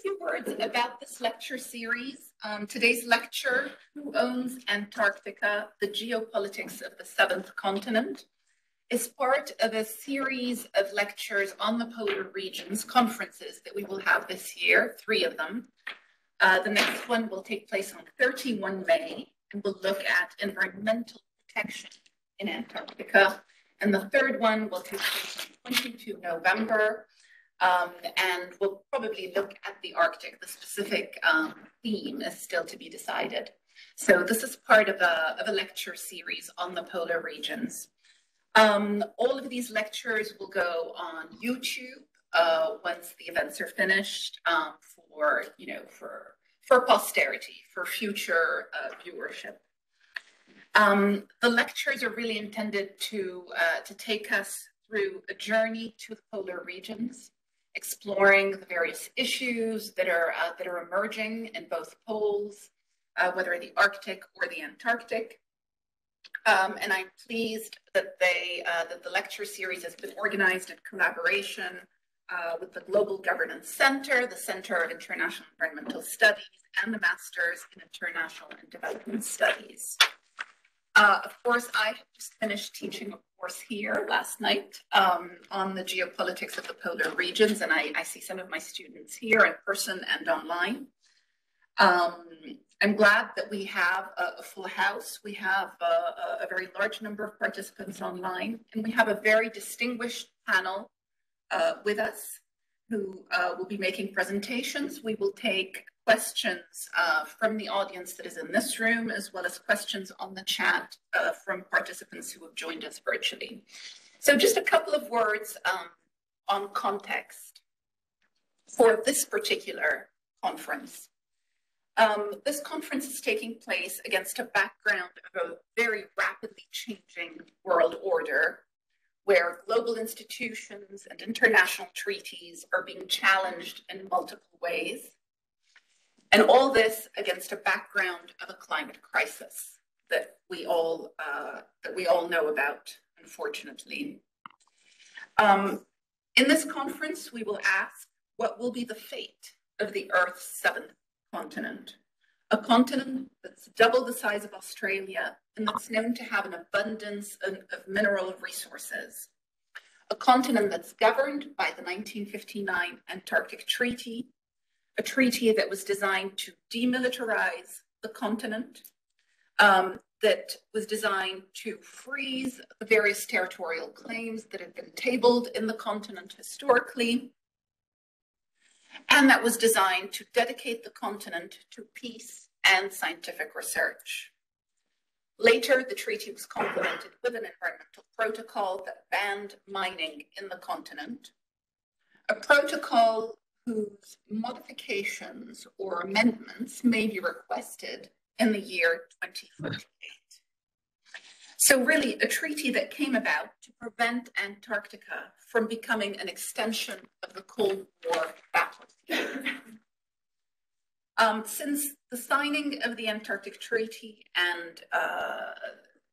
few words about this lecture series. Today's lecture, Who Owns Antarctica? The Geopolitics of the Seventh Continent, is part of a series of lectures on the polar regions, conferences that we will have this year, 3 of them. The next one will take place on 31 May, and we'll look at environmental protection in Antarctica. And the third one will take place on 22 November, and we'll probably look at the Arctic. The specific theme is still to be decided. So this is part of a lecture series on the polar regions. All of these lectures will go on YouTube once the events are finished for posterity, for future viewership. The lectures are really intended to take us through a journey to the polar regions, exploring the various issues that are emerging in both poles, whether the Arctic or the Antarctic. And I'm pleased that the lecture series has been organized in collaboration with the Global Governance Center, the Center of International Environmental Studies, and the Masters in International and Development Studies. Of course, I have just finished teaching a course here last night on the geopolitics of the polar regions, and I see some of my students here in person and online. I'm glad that we have a full house. We have a very large number of participants online, and we have a very distinguished panel with us who will be making presentations. We will take questions from the audience that is in this room, as well as questions on the chat from participants who have joined us virtually. So just a couple of words on context for this particular conference. This conference is taking place against a background of a very rapidly changing world order, where global institutions and international treaties are being challenged in multiple ways. And all this against a background of a climate crisis that we all know about, unfortunately. In this conference, we will ask, what will be the fate of the Earth's 7th continent? A continent that's double the size of Australia and that's known to have an abundance of mineral resources. A continent that's governed by the 1959 Antarctic Treaty, a treaty that was designed to demilitarize the continent, that was designed to freeze the various territorial claims that had been tabled in the continent historically, and that was designed to dedicate the continent to peace and scientific research. Later, the treaty was complemented with an environmental protocol that banned mining in the continent, a protocol whose modifications or amendments may be requested in the year 2048. So really, a treaty that came about to prevent Antarctica from becoming an extension of the Cold War battlefield. Since the signing of the Antarctic Treaty and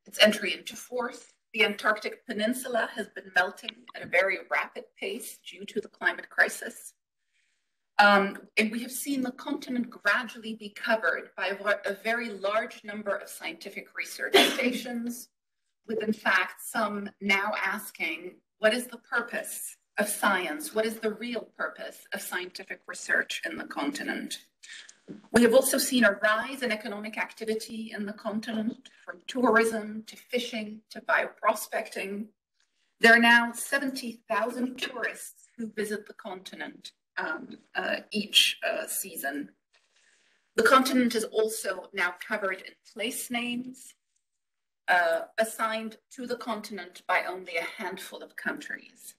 its entry into force, the Antarctic Peninsula has been melting at a very rapid pace due to the climate crisis. And we have seen the continent gradually be covered by a very large number of scientific research stations, with in fact some now asking, what is the purpose of science? What is the real purpose of scientific research in the continent? We have also seen a rise in economic activity in the continent, from tourism to fishing to bioprospecting. There are now 70,000 tourists who visit the continent each season. The continent is also now covered in place names assigned to the continent by only a handful of countries.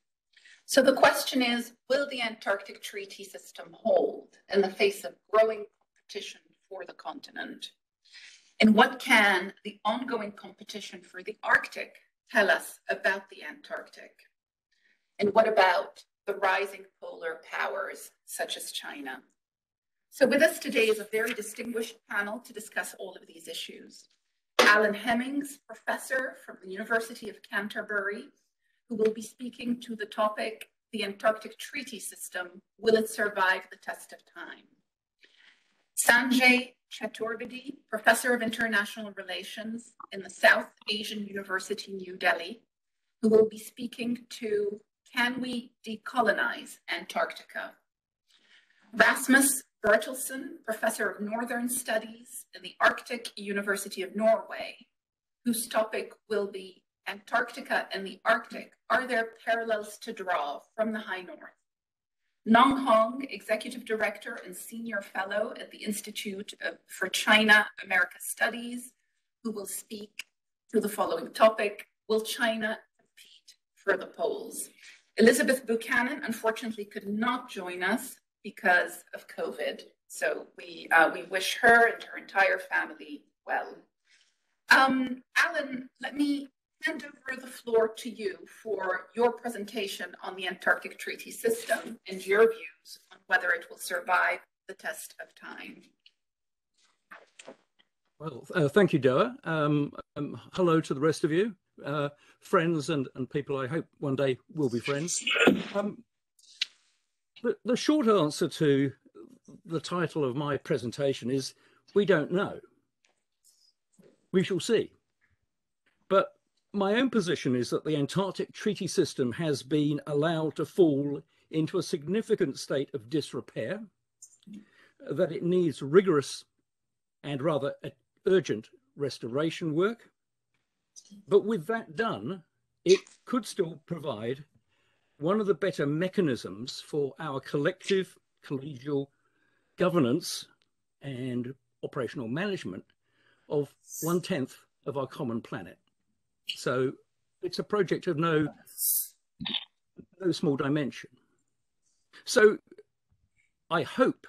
So the question is, will the Antarctic Treaty System hold in the face of growing competition for the continent? And what can the ongoing competition for the Arctic tell us about the Antarctic? And what about the rising polar powers such as China? So with us today is a very distinguished panel to discuss all of these issues. Alan Hemmings, professor from the University of Canterbury, who will be speaking to the topic, the Antarctic Treaty System? Will it survive the test of time? Sanjay Chaturvedi, Professor of International Relations in the South Asian University, New Delhi, who will be speaking to Can We Decolonize Antarctica? Rasmus Bertelsen, Professor of Northern Studies in the Arctic University of Norway, whose topic will be Antarctica and the Arctic, Are There Parallels to Draw from the High North? Nong Hong, Executive Director and Senior Fellow at the Institute for China-America Studies, who will speak to the following topic, Will China compete for the poles? Elizabeth Buchanan, unfortunately, could not join us because of COVID, so we wish her and her entire family well. Alan, let me hand over the floor to you for your presentation on the Antarctic Treaty System and your views on whether it will survive the test of time. Well, thank you, Doa. Hello to the rest of you, friends and people I hope one day will be friends. The short answer to the title of my presentation is, we don't know. We shall see. But my own position is that the Antarctic Treaty System has been allowed to fall into a significant state of disrepair, that it needs rigorous and rather urgent restoration work. But with that done, it could still provide one of the better mechanisms for our collective collegial governance and operational management of 1/10 of our common planet. So it's a project of no small dimension. So I hope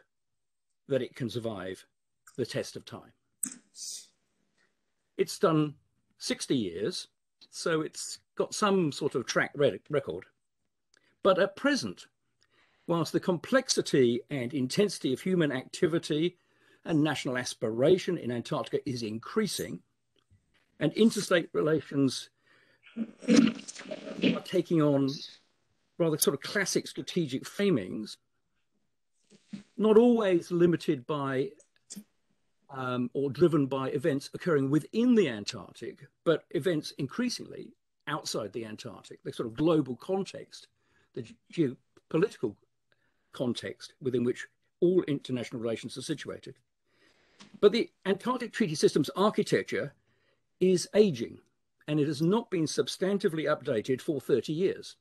that it can survive the test of time. It's done 60 years, so it's got some sort of track record. But at present, whilst the complexity and intensity of human activity and national aspiration in Antarctica is increasing, and interstate relations are taking on rather sort of classic strategic framings, not always limited by or driven by events occurring within the Antarctic, but events increasingly outside the Antarctic, the sort of global context, the geopolitical context within which all international relations are situated. But the Antarctic Treaty System's architecture is aging, and it has not been substantively updated for 30 years.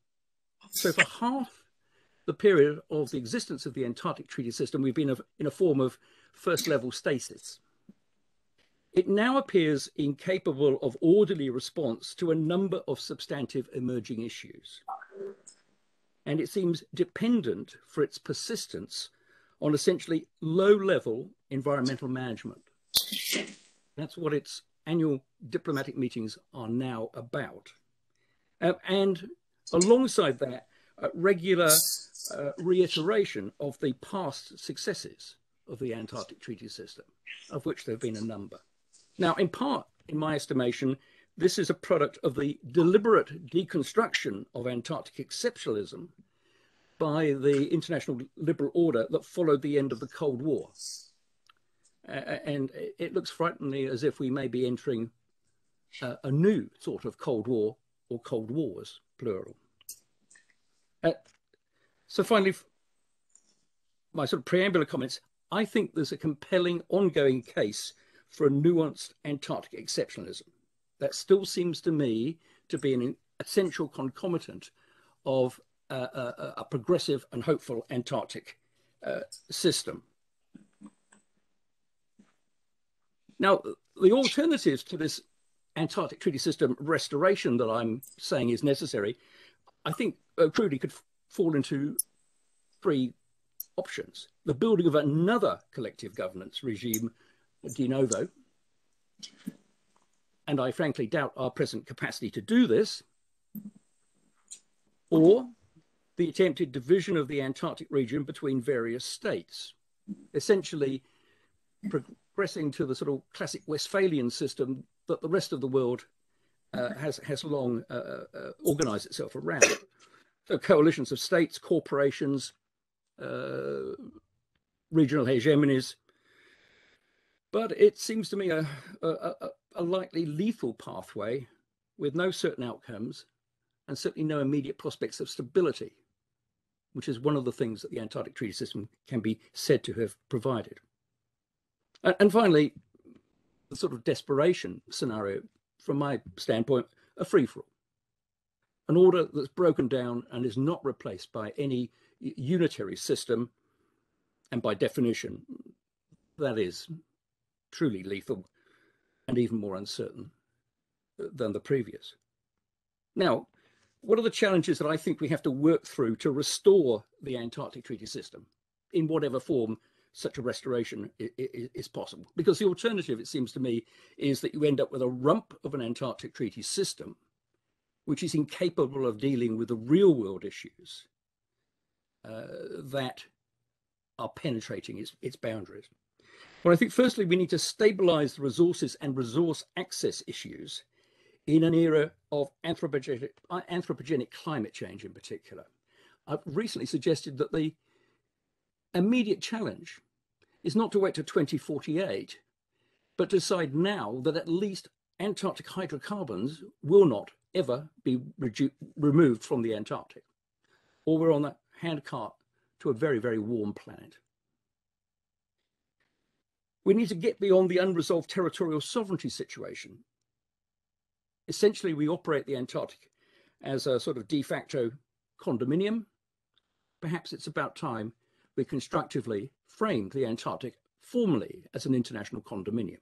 So for half the period of the existence of the Antarctic Treaty System, we've been in a form of first-level stasis. It now appears incapable of orderly response to a number of substantive emerging issues. And it seems dependent for its persistence on essentially low-level environmental management. That's what its annual diplomatic meetings are now about. And alongside that, regular reiteration of the past successes of the Antarctic Treaty System, of which there have been a number. Now, in part, in my estimation, this is a product of the deliberate deconstruction of Antarctic exceptionalism by the international liberal order that followed the end of the Cold War. And it looks frighteningly as if we may be entering a new sort of Cold War, or Cold Wars, plural. So finally, my sort of preambular comments, I think there's a compelling ongoing case for a nuanced Antarctic exceptionalism. That still seems to me to be an essential concomitant of a progressive and hopeful Antarctic system. Now, the alternatives to this Antarctic Treaty System restoration that I'm saying is necessary, I think crudely could fall into three options. The building of another collective governance regime de novo, and I frankly doubt our present capacity to do this, or the attempted division of the Antarctic region between various states, essentially progressing to the sort of classic Westphalian system that the rest of the world has long organized itself around. So coalitions of states, corporations, regional hegemonies. But it seems to me a likely lethal pathway with no certain outcomes and certainly no immediate prospects of stability, which is one of the things that the Antarctic Treaty System can be said to have provided. And finally, the sort of desperation scenario, from my standpoint, a free-for-all. An order that's broken down and is not replaced by any unitary system, and by definition, that is truly lethal and even more uncertain than the previous. Now, what are the challenges that I think we have to work through to restore the Antarctic Treaty System in whatever form such a restoration is possible? Because the alternative, it seems to me, is that you end up with a rump of an Antarctic Treaty System which is incapable of dealing with the real world issues that are penetrating its boundaries. Well, I think firstly, we need to stabilize the resources and resource access issues in an era of anthropogenic climate change in particular. I've recently suggested that the immediate challenge is not to wait to 2048, but to decide now that at least Antarctic hydrocarbons will not ever be removed from the Antarctic, or we're on the handcart to a very, very warm planet. We need to get beyond the unresolved territorial sovereignty situation. Essentially, we operate the Antarctic as a sort of de facto condominium. Perhaps it's about time we constructively framed the Antarctic formally as an international condominium.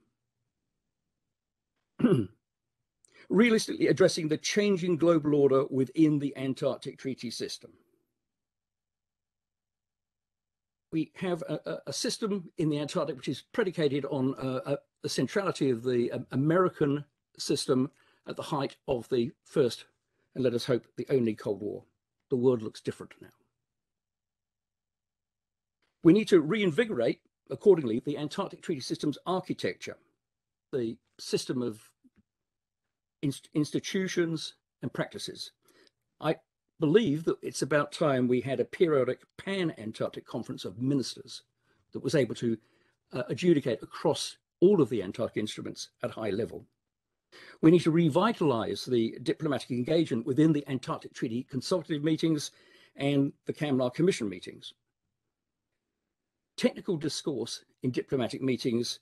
Realistically addressing the changing global order within the Antarctic Treaty System. We have a system in the Antarctic which is predicated on the centrality of the American system at the height of the first, and let us hope, the only Cold War. The world looks different now. We need to reinvigorate, accordingly, the Antarctic Treaty System's architecture, the system of institutions and practices. I believe that it's about time we had a periodic pan-Antarctic conference of ministers that was able to adjudicate across all of the Antarctic instruments at high level. We need to revitalize the diplomatic engagement within the Antarctic Treaty consultative meetings and the CAMLAR Commission meetings. Technical discourse in diplomatic meetings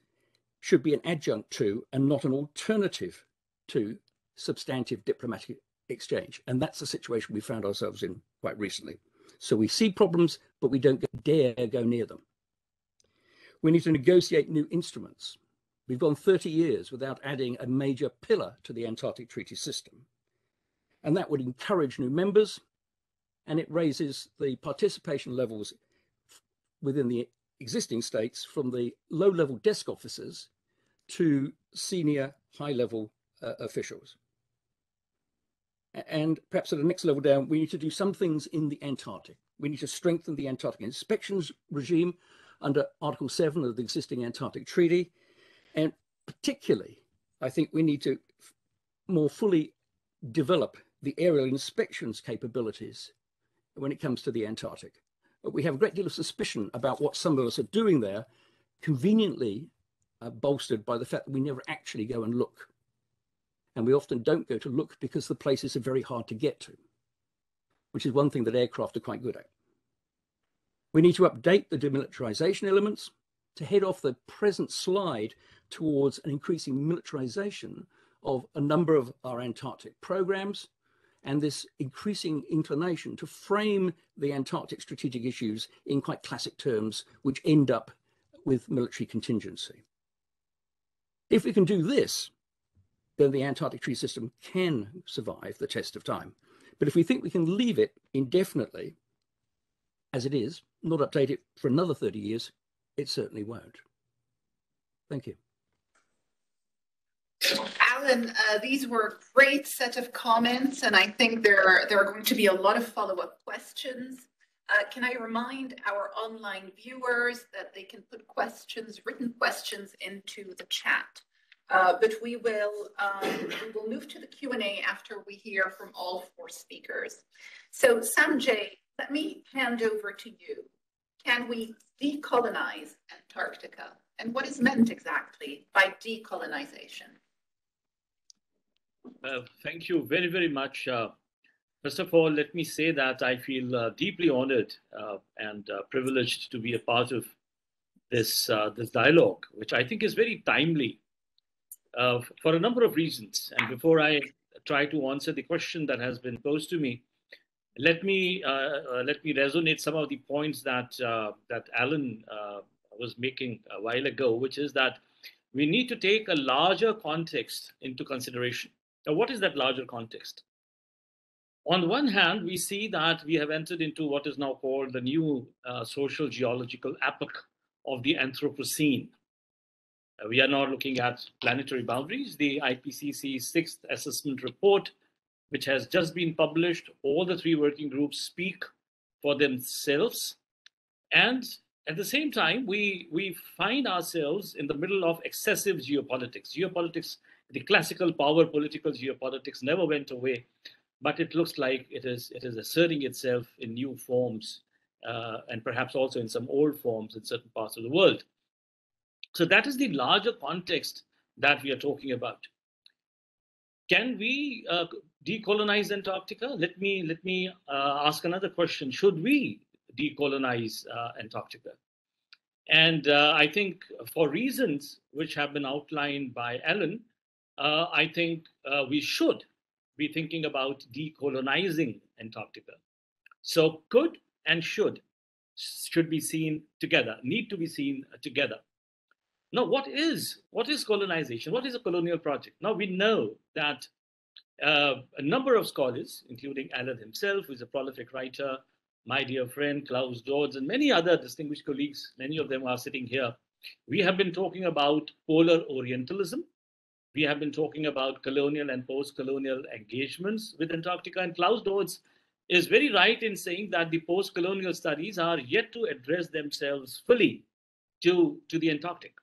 should be an adjunct to and not an alternative to substantive diplomatic exchange. And that's the situation we found ourselves in quite recently. So we see problems, but we don't dare go near them. We need to negotiate new instruments. We've gone 30 years without adding a major pillar to the Antarctic Treaty System. And that would encourage new members, and it raises the participation levels within the existing states from the low-level desk officers to senior high-level officials. And perhaps at the next level down, we need to do some things in the Antarctic. We need to strengthen the Antarctic inspections regime under Article 7 of the existing Antarctic Treaty. And particularly, I think we need to more fully develop the aerial inspections capabilities when it comes to the Antarctic. But we have a great deal of suspicion about what some of us are doing there, conveniently bolstered by the fact that we never actually go and look. And we often don't go to look because the places are very hard to get to, which is one thing that aircraft are quite good at. We need to update the demilitarization elements to head off the present slide towards an increasing militarization of a number of our Antarctic programs and this increasing inclination to frame the Antarctic strategic issues in quite classic terms, which end up with military contingency. If we can do this, then the Antarctic Treaty System can survive the test of time. But if we think we can leave it indefinitely, as it is, not update it for another 30 years, it certainly won't. Thank you. Alan, these were a great set of comments, and I think there are going to be a lot of follow-up questions. Can I remind our online viewers that they can put questions, written questions, into the chat But we will move to the Q&A after we hear from all four speakers. So Sanjay, let me hand over to you. Can we decolonize Antarctica? And what is meant exactly by decolonization? Thank you very, very much. First of all, let me say that I feel deeply honored and privileged to be a part of this dialogue, which I think is very timely for a number of reasons. And before I try to answer the question that has been posed to me, let me resonate some of the points that Alan was making a while ago, which is that we need to take a larger context into consideration. Now, what is that larger context? On the one hand, we see that we have entered into what is now called the new social geological epoch of the Anthropocene. We are now looking at planetary boundaries. The IPCC's sixth assessment report, which has just been published, all the three working groups speak for themselves. And at the same time, we find ourselves in the middle of excessive geopolitics. Geopolitics, the classical power political geopolitics never went away, but it looks like it is asserting itself in new forms and perhaps also in some old forms in certain parts of the world. So that is the larger context that we are talking about. Can we decolonize Antarctica? Let me ask another question. Should we decolonize Antarctica? And I think for reasons which have been outlined by Alan, I think we should be thinking about decolonizing Antarctica. So could and should be seen together, need to be seen together. Now, what is colonization? What is a colonial project? Now, we know that a number of scholars, including Alan himself, who is a prolific writer, my dear friend Klaus Dodds, and many other distinguished colleagues, many of them are sitting here. We have been talking about polar Orientalism. We have been talking about colonial and post-colonial engagements with Antarctica. And Klaus Dodds is very right in saying that the post-colonial studies are yet to address themselves fully to the Antarctic.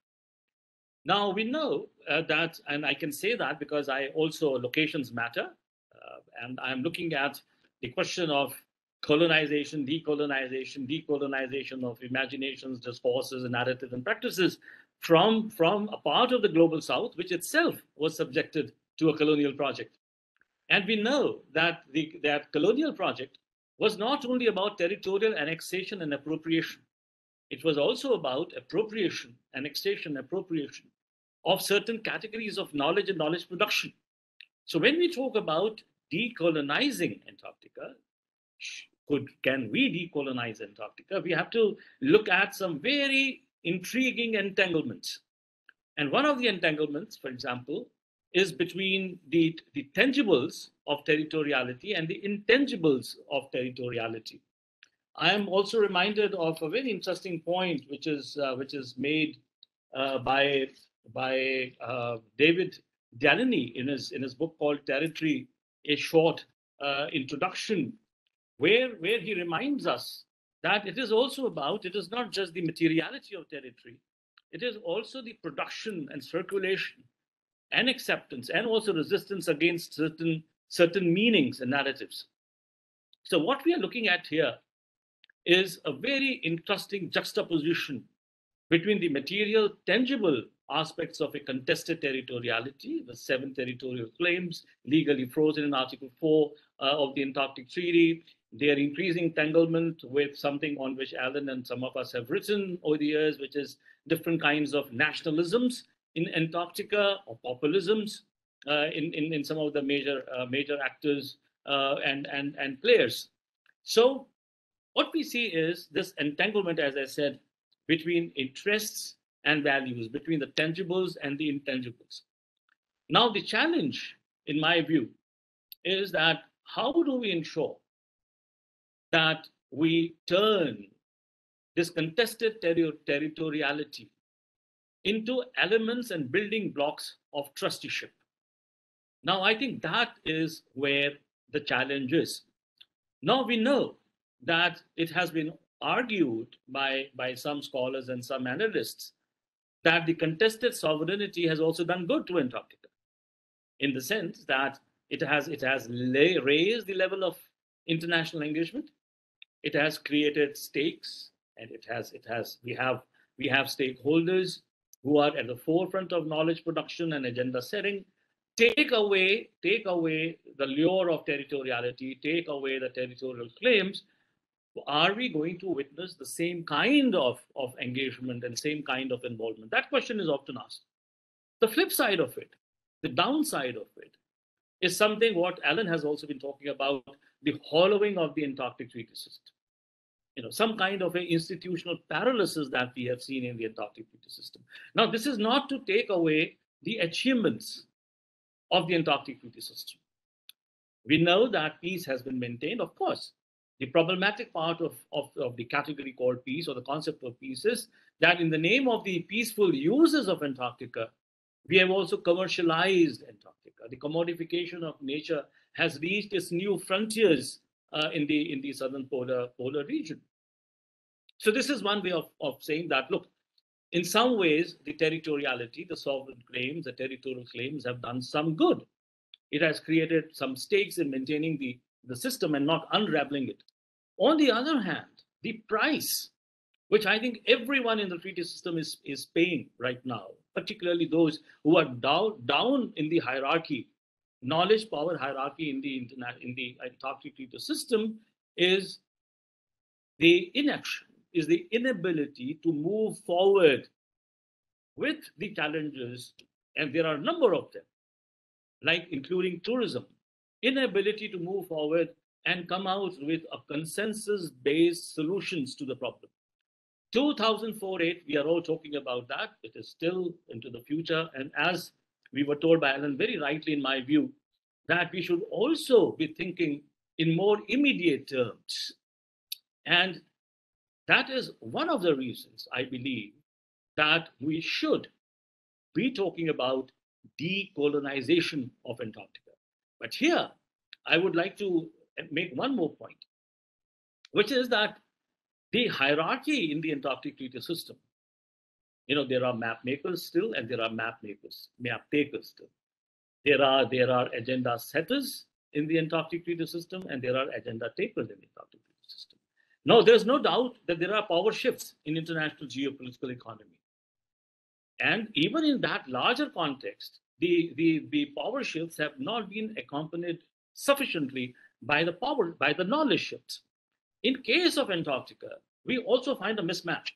Now, we know that, and I can say that because locations matter, and I'm looking at the question of colonization, decolonization of imaginations, discourses, and narratives and practices from a part of the global South, which itself was subjected to a colonial project. And we know that that colonial project was not only about territorial annexation and appropriation. It was also about appropriation, annexation, appropriation of certain categories of knowledge and knowledge production. So when we talk about decolonizing Antarctica, can we decolonize Antarctica? We have to look at some very intriguing entanglements. And one of the entanglements, for example, is between the tangibles of territoriality and the intangibles of territoriality. I am also reminded of a very interesting point, which is made by David Delaney in his book called Territory: A Short Introduction, where he reminds us that it is not just the materiality of territory, it is also the production and circulation and acceptance and also resistance against certain meanings and narratives. So what we are looking at here is a very interesting juxtaposition between the material, tangible aspects of a contested territoriality, the 7 territorial claims legally frozen in Article 4 of the Antarctic Treaty, their increasing entanglement with something on which Alan and some of us have written over the years, which is different kinds of nationalisms in Antarctica or populisms in some of the major actors and players. So what we see is this entanglement, as I said, between interests and values, between the tangibles and the intangibles. Now, the challenge, in my view, is that how do we ensure that we turn this contested territoriality into elements and building blocks of trusteeship? Now, I think that is where the challenge is. Now, we know that it has been argued by some scholars and some analysts that the contested sovereignty has also done good to Antarctica, in the sense that it has raised the level of international engagement. It has created stakes, and we have stakeholders who are at the forefront of knowledge production and agenda setting. Take away the lure of territoriality, take away the territorial claims. Are we going to witness the same kind of engagement and same kind of involvement? That question is often asked. The flip side of it, the downside of it, is something what Alan has also been talking about, the hollowing of the Antarctic Treaty System. Some kind of an institutional paralysis that we have seen in the Antarctic Treaty System. Now, this is not to take away the achievements of the Antarctic Treaty System. We know that peace has been maintained, of course. The problematic part of the category called peace, or the concept of peace, is that in the name of the peaceful uses of Antarctica, we have also commercialized Antarctica. The commodification of nature has reached its new frontiers in the southern polar region. So this is one way of saying that, look, in some ways, the territoriality, the sovereign claims, the territorial claims have done some good. It has created some stakes in maintaining the system and not unraveling it. On the other hand, the price, which I think everyone in the treaty system is paying right now, particularly those who are down in the hierarchy, knowledge power hierarchy in the Antarctic Treaty System, is the inaction, is the inability to move forward with the challenges, and there are a number of them, like including tourism, inability to move forward and come out with a consensus-based solutions to the problem. 2004-8, we are all talking about that. It is still into the future. And as we were told by Alan very rightly, in my view, that we should also be thinking in more immediate terms. And that is one of the reasons, I believe, that we should be talking about decolonization of Antarctica. But here, I would like to make one more point, which is that the hierarchy in the Antarctic Treaty System, there are map makers still, and there are map takers still. There are agenda setters in the Antarctic Treaty System, and there are agenda takers in the Antarctic Treaty System. Now, there's no doubt that there are power shifts in international geopolitical economy. And even in that larger context, the power shifts have not been accompanied sufficiently by the knowledge shifts. In case of Antarctica, we also find a mismatch,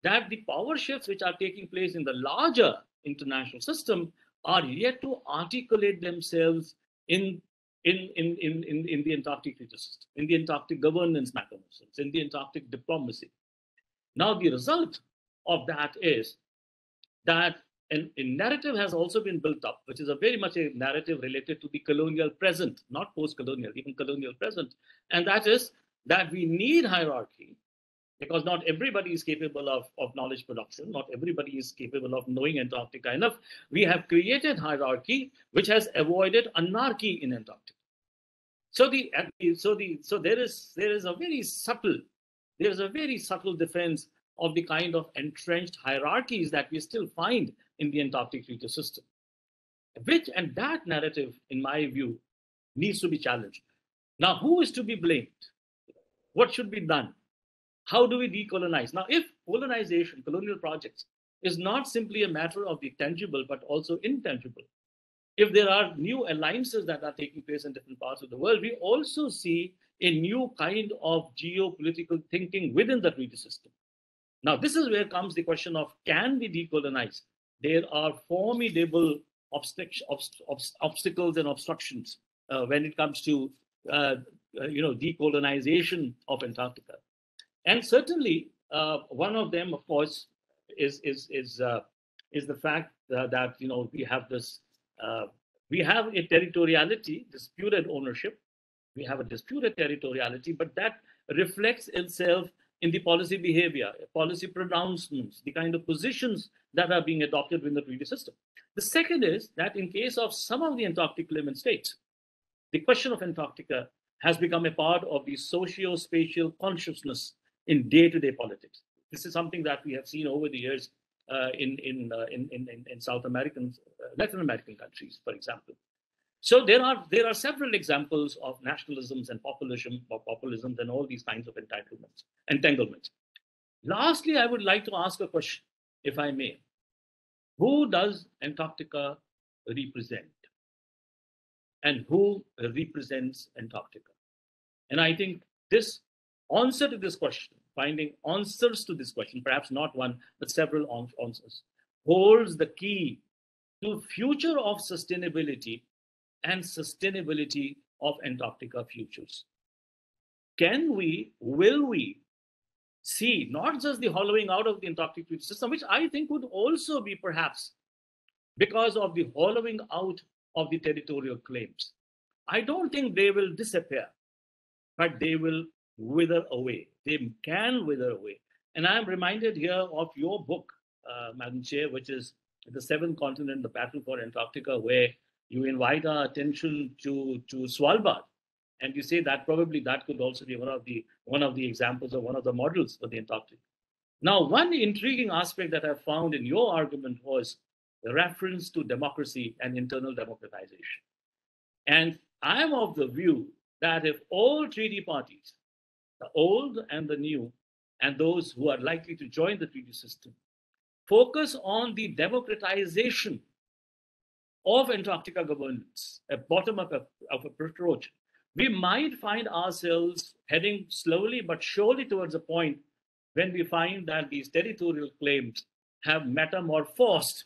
that the power shifts which are taking place in the larger international system are yet to articulate themselves in the Antarctic Treaty System, in the Antarctic governance mechanisms, in the Antarctic diplomacy. Now, the result of that is that a narrative has also been built up, which is very much a narrative related to the colonial present, not post-colonial, even colonial present. And that is that we need hierarchy, because not everybody is capable of knowledge production. Not everybody is capable of knowing Antarctica enough. We have created hierarchy which has avoided anarchy in Antarctica. So there is a very subtle defense of the kind of entrenched hierarchies that we still find in the Antarctic Treaty System, and that narrative, in my view, needs to be challenged. Now, who is to be blamed? What should be done? How do we decolonize? Now, if colonial projects, is not simply a matter of the tangible, but also intangible, if there are new alliances that are taking place in different parts of the world, we also see a new kind of geopolitical thinking within the treaty system. Now, this is where comes the question of, can we decolonize? There are formidable obstacles and obstructions when it comes to decolonization of Antarctica. And certainly, one of them, of course, is the fact that we have a territoriality, disputed ownership. We have a disputed territoriality, but that reflects itself in the policy behavior, policy pronouncements, the kind of positions that are being adopted within the treaty system. The second is that in case of some of the Antarctic claimant states, the question of Antarctica has become a part of the socio-spatial consciousness in day-to-day politics. This is something that we have seen over the years in South American, Latin American countries, for example. So there are several examples of nationalisms and populisms and all these kinds of entanglements. Lastly, I would like to ask a question, if I may. Who does Antarctica represent? And who represents Antarctica? And I think this answer to this question, finding answers to this question, perhaps not one, but several answers, holds the key to future of sustainability and sustainability of Antarctica futures. Will we see not just the hollowing out of the Antarctic Treaty System, which I think would also be perhaps because of the hollowing out of the territorial claims. I don't think they will disappear, but they will wither away. They can wither away. And I'm reminded here of your book, Madam Chair, which is The Seventh Continent, The Battle for Antarctica, where you invite our attention to Svalbard. And you say that probably that could also be one of the examples or one of the models for the Antarctic. Now, one intriguing aspect that I found in your argument was the reference to democracy and internal democratization. And I'm of the view that if all treaty parties, the old and the new, and those who are likely to join the treaty system, focus on the democratization of Antarctica governance, a bottom-up approach, we might find ourselves heading slowly but surely towards a point when we find that these territorial claims have metamorphosed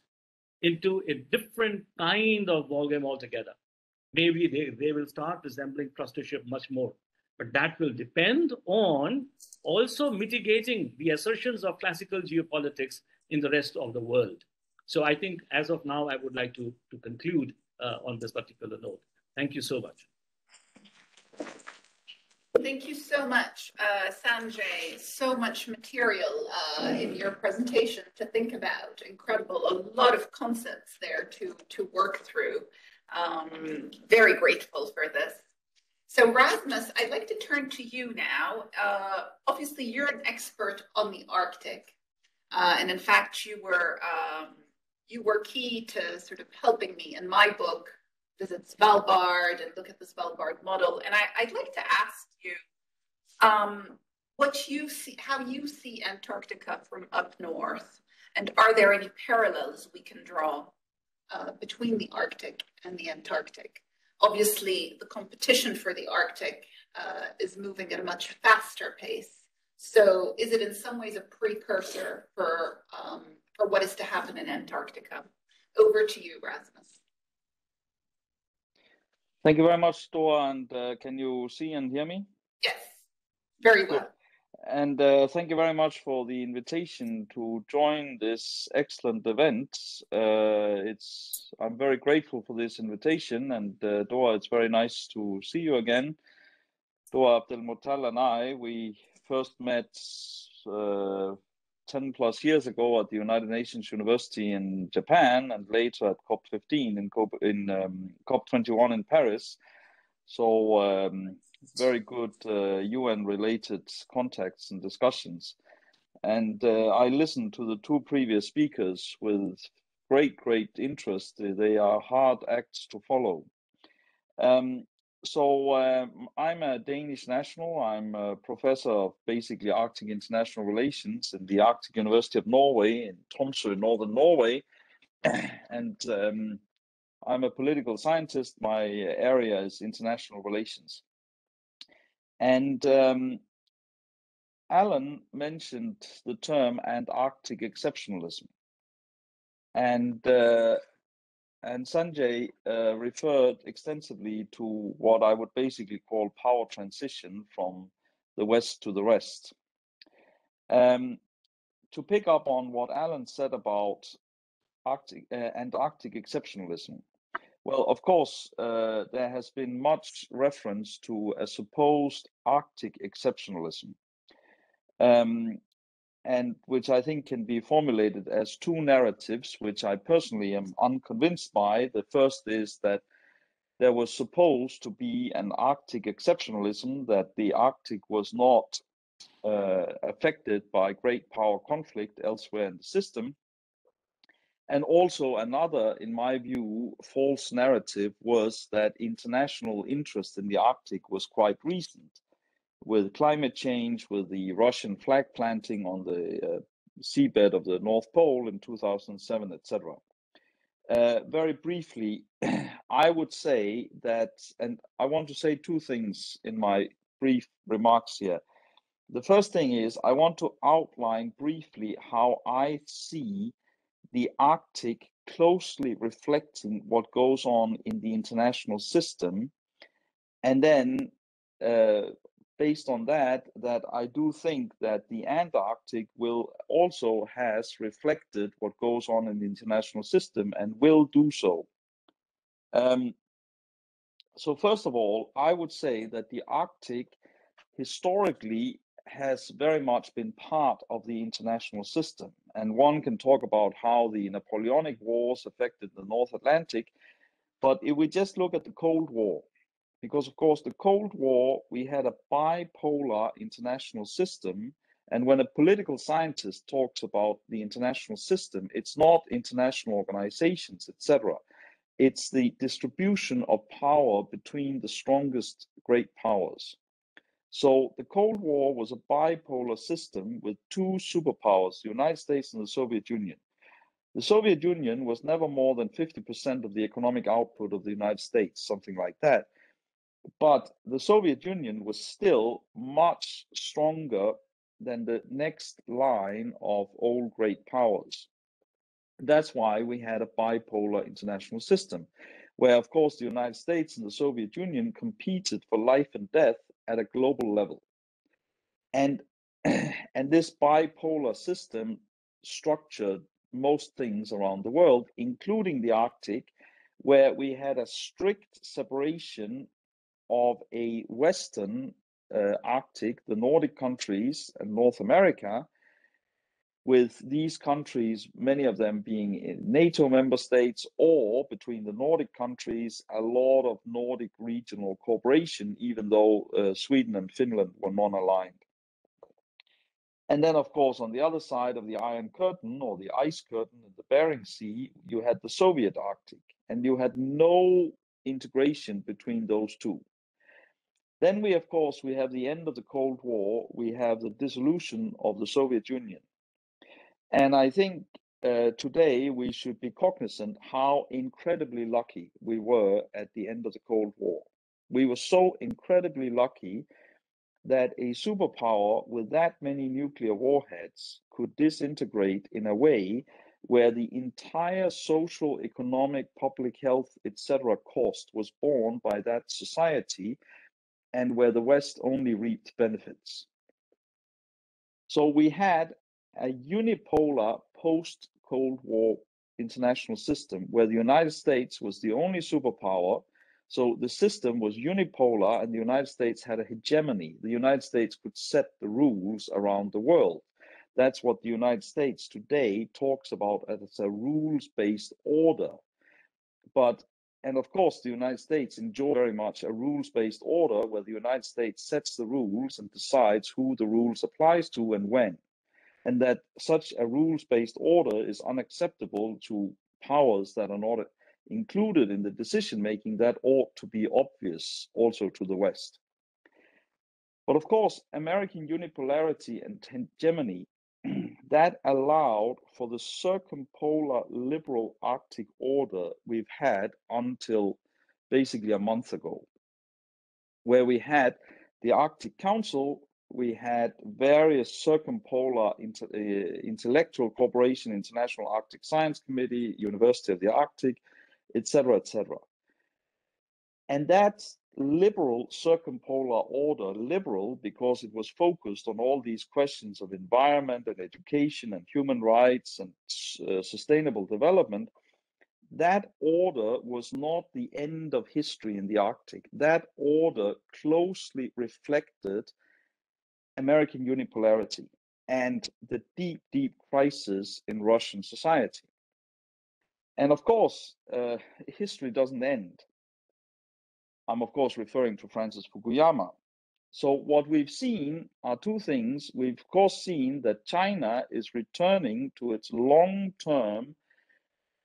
into a different kind of ballgame altogether. Maybe they will start resembling trustership much more. But that will depend on also mitigating the assertions of classical geopolitics in the rest of the world. So I think as of now, I would like to conclude on this particular note. Thank you so much. Thank you so much, Sanjay. So much material in your presentation to think about. Incredible. A lot of concepts there to work through. Very grateful for this. So Rasmus, I'd like to turn to you now. Obviously, you're an expert on the Arctic. And in fact, you were key to sort of helping me in my book, Visit Svalbard and look at the Svalbard model. And I'd like to ask you what you see, how you see Antarctica from up north, and are there any parallels we can draw between the Arctic and the Antarctic? Obviously, the competition for the Arctic is moving at a much faster pace. So is it in some ways a precursor for what is to happen in Antarctica? Over to you, Rasmus. Thank you very much, Dora. And can you see and hear me? Yes, very well. Good. And thank you very much for the invitation to join this excellent event. I'm very grateful for this invitation. And Dora, it's very nice to see you again. Dora Abdelmotal and I, we first met 10 plus years ago at the United Nations University in Japan, and later at COP15 in COP21 in Paris. So very good UN-related contacts and discussions. And I listened to the two previous speakers with great interest. They are hard acts to follow. So I'm a Danish national. I'm a professor of basically Arctic international relations in the Arctic University of Norway in Tromsø, northern Norway. And I'm a political scientist. My area is international relations. And Alan mentioned the term Antarctic exceptionalism. And Sanjay referred extensively to what I would basically call power transition from the West to the rest. To pick up on what Alan said about Antarctic exceptionalism, well, of course, there has been much reference to a supposed Arctic exceptionalism, and which I think can be formulated as two narratives, which I personally am unconvinced by. The first is that there was supposed to be an Arctic exceptionalism, that the Arctic was not affected by great power conflict elsewhere in the system, And also another, in my view, false narrative was that international interest in the Arctic was quite recent, with climate change, with the Russian flag planting on the seabed of the North Pole in 2007, etc. Very briefly, I would say that, and I want to say two things in my brief remarks here. The first thing is I want to outline briefly how I see the Arctic closely reflecting what goes on in the international system. And then based on that I do think that the Antarctic will also has reflected what goes on in the international system and will do so. So first of all, I would say that the Arctic historically has very much been part of the international system. And one can talk about how the Napoleonic Wars affected the North Atlantic. But if we just look at the Cold War, because of course the Cold War, we had a bipolar international system. And when a political scientist talks about the international system, it's not international organizations, etc. It's the distribution of power between the strongest great powers. So the Cold War was a bipolar system with two superpowers, the United States and the Soviet Union. The Soviet Union was never more than 50% of the economic output of the United States, something like that. But the Soviet Union was still much stronger than the next line of old great powers. That's why we had a bipolar international system, where, of course, the United States and the Soviet Union competed for life and death at a global level. And this bipolar system structured most things around the world, including the Arctic, where we had a strict separation of a Western Arctic, the Nordic countries and North America, with these countries, many of them being NATO member states, or between the Nordic countries, a lot of Nordic regional cooperation, even though Sweden and Finland were non-aligned. And then, of course, on the other side of the Iron Curtain, or the Ice Curtain in the Bering Sea, you had the Soviet Arctic, and you had no integration between those two. Then we, of course, we have the end of the Cold War, we have the dissolution of the Soviet Union. And I think today we should be cognizant how incredibly lucky we were at the end of the Cold War. We were so incredibly lucky that a superpower with that many nuclear warheads could disintegrate in a way where the entire social, economic, public health, etc. cost was borne by that society, and where the West only reaped benefits. So we had a unipolar post-Cold War international system where the United States was the only superpower. So the system was unipolar and the United States had a hegemony. The United States could set the rules around the world. That's what the United States today talks about as a rules-based order. And of course, the United States enjoys very much a rules-based order where the United States sets the rules and decides who the rules applies to and when. And that such a rules-based order is unacceptable to powers that are not included in the decision-making. That ought to be obvious also to the West. But of course, American unipolarity and hegemony, that allowed for the circumpolar liberal Arctic order we've had until basically a month ago, where we had the Arctic Council, we had various circumpolar intellectual cooperation, International Arctic Science Committee, University of the Arctic, etc., etc. And that liberal circumpolar order, liberal because it was focused on all these questions of environment and education and human rights and sustainable development, that order was not the end of history in the Arctic. That order closely reflected American unipolarity and the deep, deep crisis in Russian society. And of course, history doesn't end. I'm of course referring to Francis Fukuyama. So what we've seen are two things. We've of course seen that China is returning to its long-term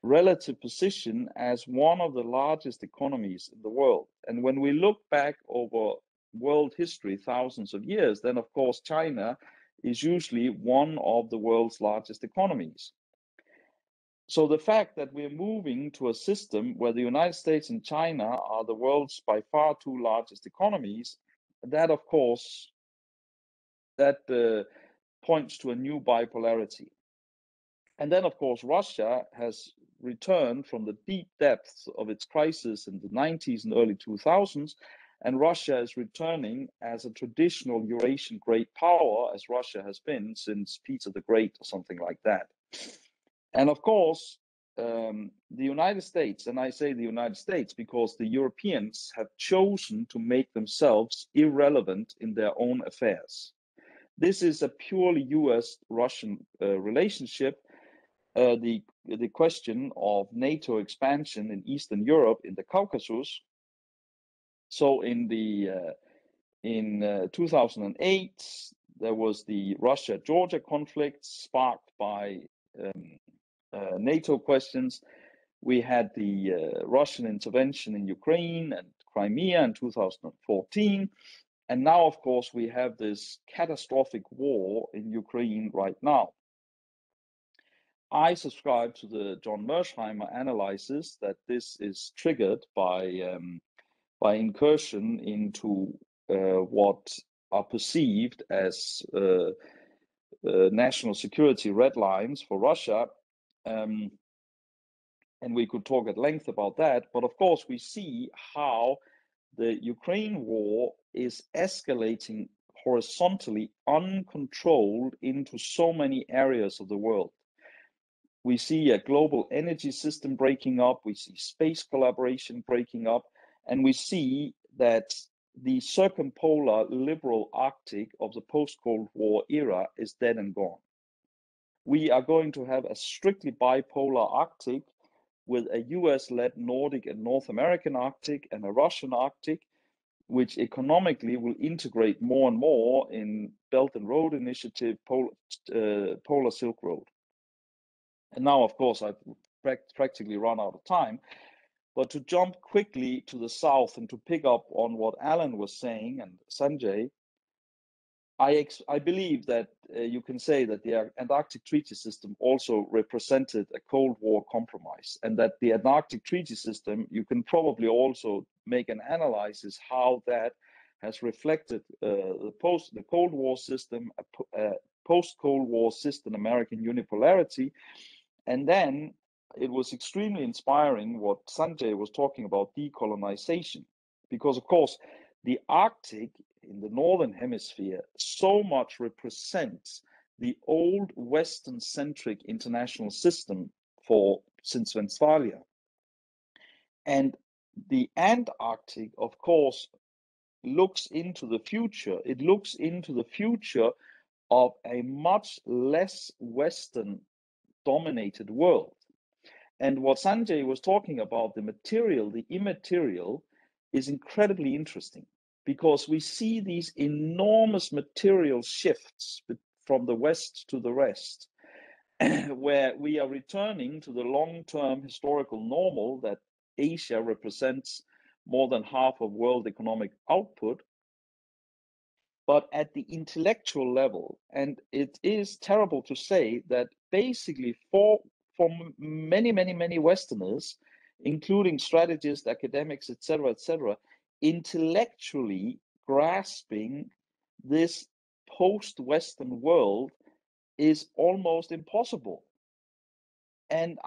relative position as one of the largest economies in the world. And when we look back over world history, thousands of years, then of course China is usually one of the world's largest economies. So the fact that we're moving to a system where the United States and China are the world's by far two largest economies, that of course, that points to a new bipolarity. And then of course, Russia has returned from the deep depths of its crisis in the 90s and early 2000s, and Russia is returning as a traditional Eurasian great power, as Russia has been since Peter the Great or something like that. And of course, the United States, and I say the United States because the Europeans have chosen to make themselves irrelevant in their own affairs. This is a purely US-Russian relationship. The question of NATO expansion in Eastern Europe, in the Caucasus. So in 2008, there was the Russia-Georgia conflict sparked by NATO questions. We had the Russian intervention in Ukraine and Crimea in 2014. And now, of course, we have this catastrophic war in Ukraine right now. I subscribe to the John Mersheimer analysis that this is triggered by incursion into what are perceived as national security red lines for Russia. And we could talk at length about that. But of course, we see how the Ukraine war is escalating horizontally, uncontrolled into so many areas of the world. We see a global energy system breaking up, we see space collaboration breaking up, and we see that the circumpolar liberal Arctic of the post-Cold War era is dead and gone. We are going to have a strictly bipolar Arctic with a US-led Nordic and North American Arctic and a Russian Arctic, which economically will integrate more and more in Belt and Road Initiative, Polar Silk Road. And now, of course, I've practically run out of time, but to jump quickly to the south and to pick up on what Alan was saying and Sanjay, I believe that you can say that the Antarctic Treaty System also represented a Cold War compromise, and that the Antarctic Treaty System, you can probably also make an analysis how that has reflected the Cold War system, post-Cold War system, American unipolarity. And then it was extremely inspiring what Sanjay was talking about, decolonization, because of course the Arctic in the Northern Hemisphere so much represents the old Western-centric international system since Westphalia. And the Antarctic, of course, looks into the future. It looks into the future of a much less Western-dominated world. And what Sanjay was talking about, the material, the immaterial, is incredibly interesting, because we see these enormous material shifts from the West to the rest, where we are returning to the long-term historical normal that Asia represents more than half of world economic output. But at the intellectual level, and it is terrible to say that basically for many Westerners, including strategists, academics, etc., intellectually grasping this post-Western world is almost impossible. And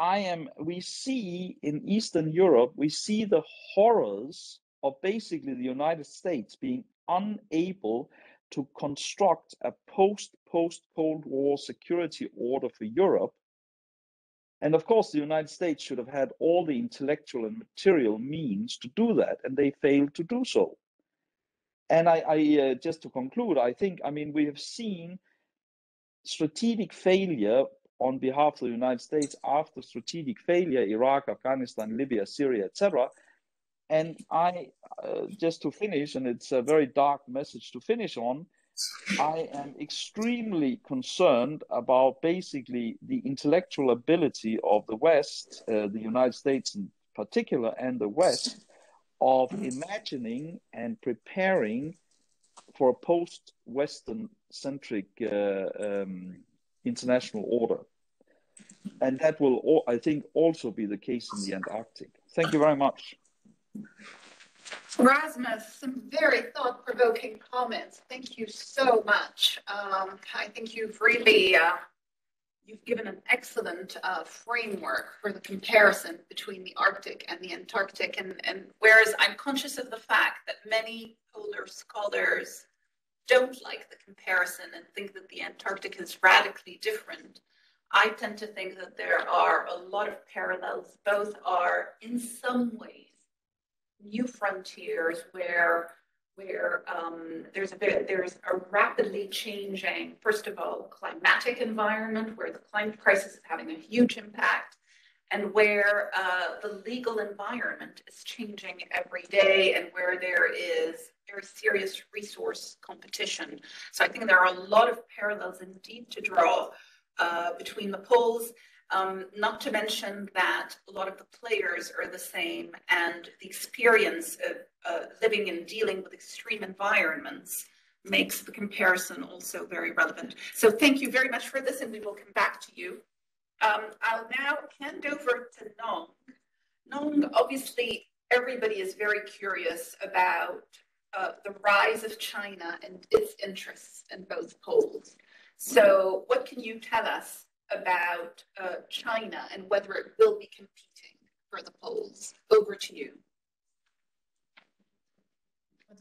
we see in Eastern Europe, we see the horrors of basically the United States being unable to construct a post-Cold War security order for Europe. And of course, the United States should have had all the intellectual and material means to do that, and they failed to do so. And I just to conclude, we have seen strategic failure on behalf of the United States after strategic failure, Iraq, Afghanistan, Libya, Syria, etc. And just to finish, and it's a very dark message to finish on, I am extremely concerned about basically the intellectual ability of the West, the United States in particular, and the West, of imagining and preparing for a post-Western centric international order. And that will, I think, also be the case in the Antarctic. Thank you very much. Rasmus, some very thought-provoking comments. Thank you so much. I think you've really you've given an excellent framework for the comparison between the Arctic and the Antarctic. And whereas I'm conscious of the fact that many polar scholars don't like the comparison and think that the Antarctic is radically different, I tend to think that there are a lot of parallels. Both are, in some ways, new frontiers where there's a rapidly changing, first of all, climatic environment where the climate crisis is having a huge impact, and where the legal environment is changing every day, and where there is very serious resource competition. So I think there are a lot of parallels indeed to draw between the poles. Not to mention that a lot of the players are the same, and the experience of living and dealing with extreme environments makes the comparison also very relevant. So thank you very much for this, and we will come back to you. I'll now hand over to Nong. Nong, obviously, everybody is very curious about the rise of China and its interests in both poles. So what can you tell us about China and whether it will be competing for the poles? Over to you.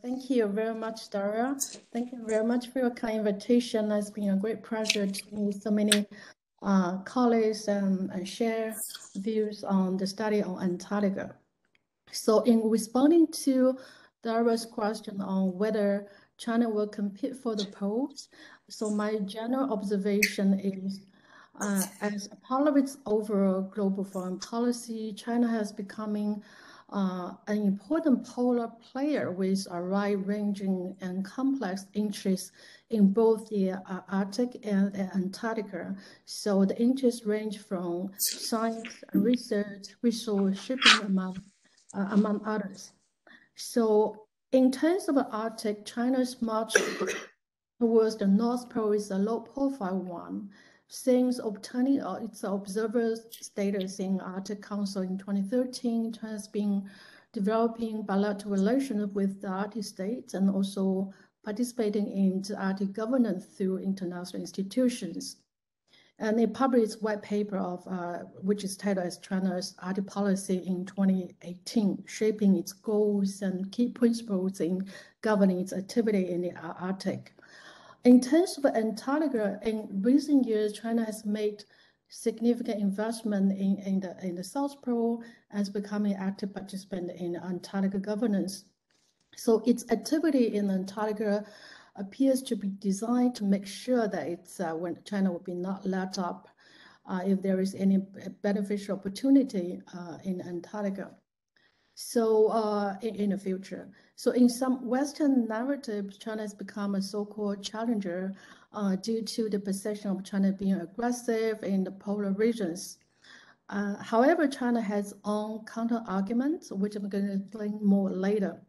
Thank you very much, Dara. Thank you very much for your kind invitation. It's been a great pleasure to meet so many colleagues and share views on the study on Antarctica. So in responding to Dara's question on whether China will compete for the poles, so my general observation is as a part of its overall global foreign policy, China has becoming an important polar player with a wide-ranging and complex interests in both the Arctic and Antarctica. So the interests range from science, research, resource shipping, among others. So in terms of the Arctic, China's march towards the North Pole is a low-profile one. Since obtaining its observer status in Arctic Council in 2013, China has been developing bilateral relations with the Arctic states and also participating in the Arctic governance through international institutions. And it published its white paper of which is titled as China's Arctic Policy in 2018, shaping its goals and key principles in governing its activity in the Arctic. In terms of Antarctica, in recent years, China has made significant investment in the South Pole as becoming an active participant in Antarctica governance. So its activity in Antarctica appears to be designed to make sure that it's when China will be not let up if there is any beneficial opportunity in Antarctica. So in the future. So in some Western narratives, China has become a so-called challenger due to the perception of China being aggressive in the polar regions. However, China has own counter-arguments, which I'm going to explain more later.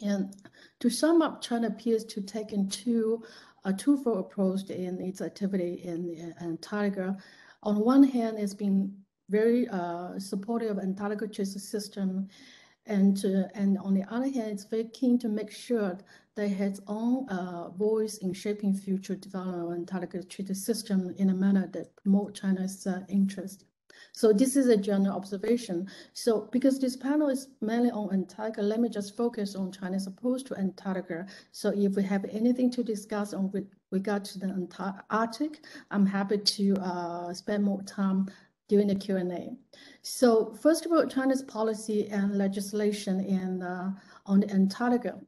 And to sum up, China appears to take a twofold approach in its activity in Antarctica. On one hand, it's been very supportive of Antarctic Treaty System, and on the other hand, it's very keen to make sure that it has its own voice in shaping future development of Antarctic Treaty System in a manner that promotes China's interest. So this is a general observation. So because this panel is mainly on Antarctica, let me just focus on China's approach to Antarctica. So if we have anything to discuss on with regard to the Arctic, I'm happy to spend more time during the Q&A. So first of all, China's policy and legislation on the Antarctica.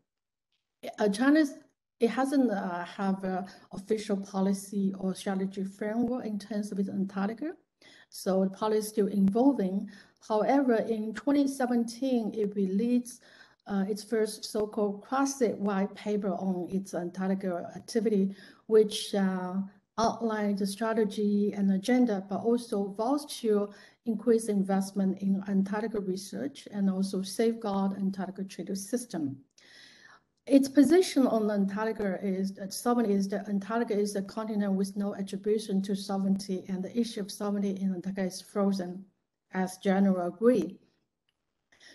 It hasn't have an official policy or strategy framework in terms of its Antarctica. So the policy is still evolving. However, in 2017, it released its first so-called classic white paper on its Antarctica activity, which outlined the strategy and agenda, but also vows to increase investment in Antarctica research and also safeguard Antarctic Treaty System. Its position on Antarctica is that Antarctica is a continent with no attribution to sovereignty, and the issue of sovereignty in Antarctica is frozen, as general agree.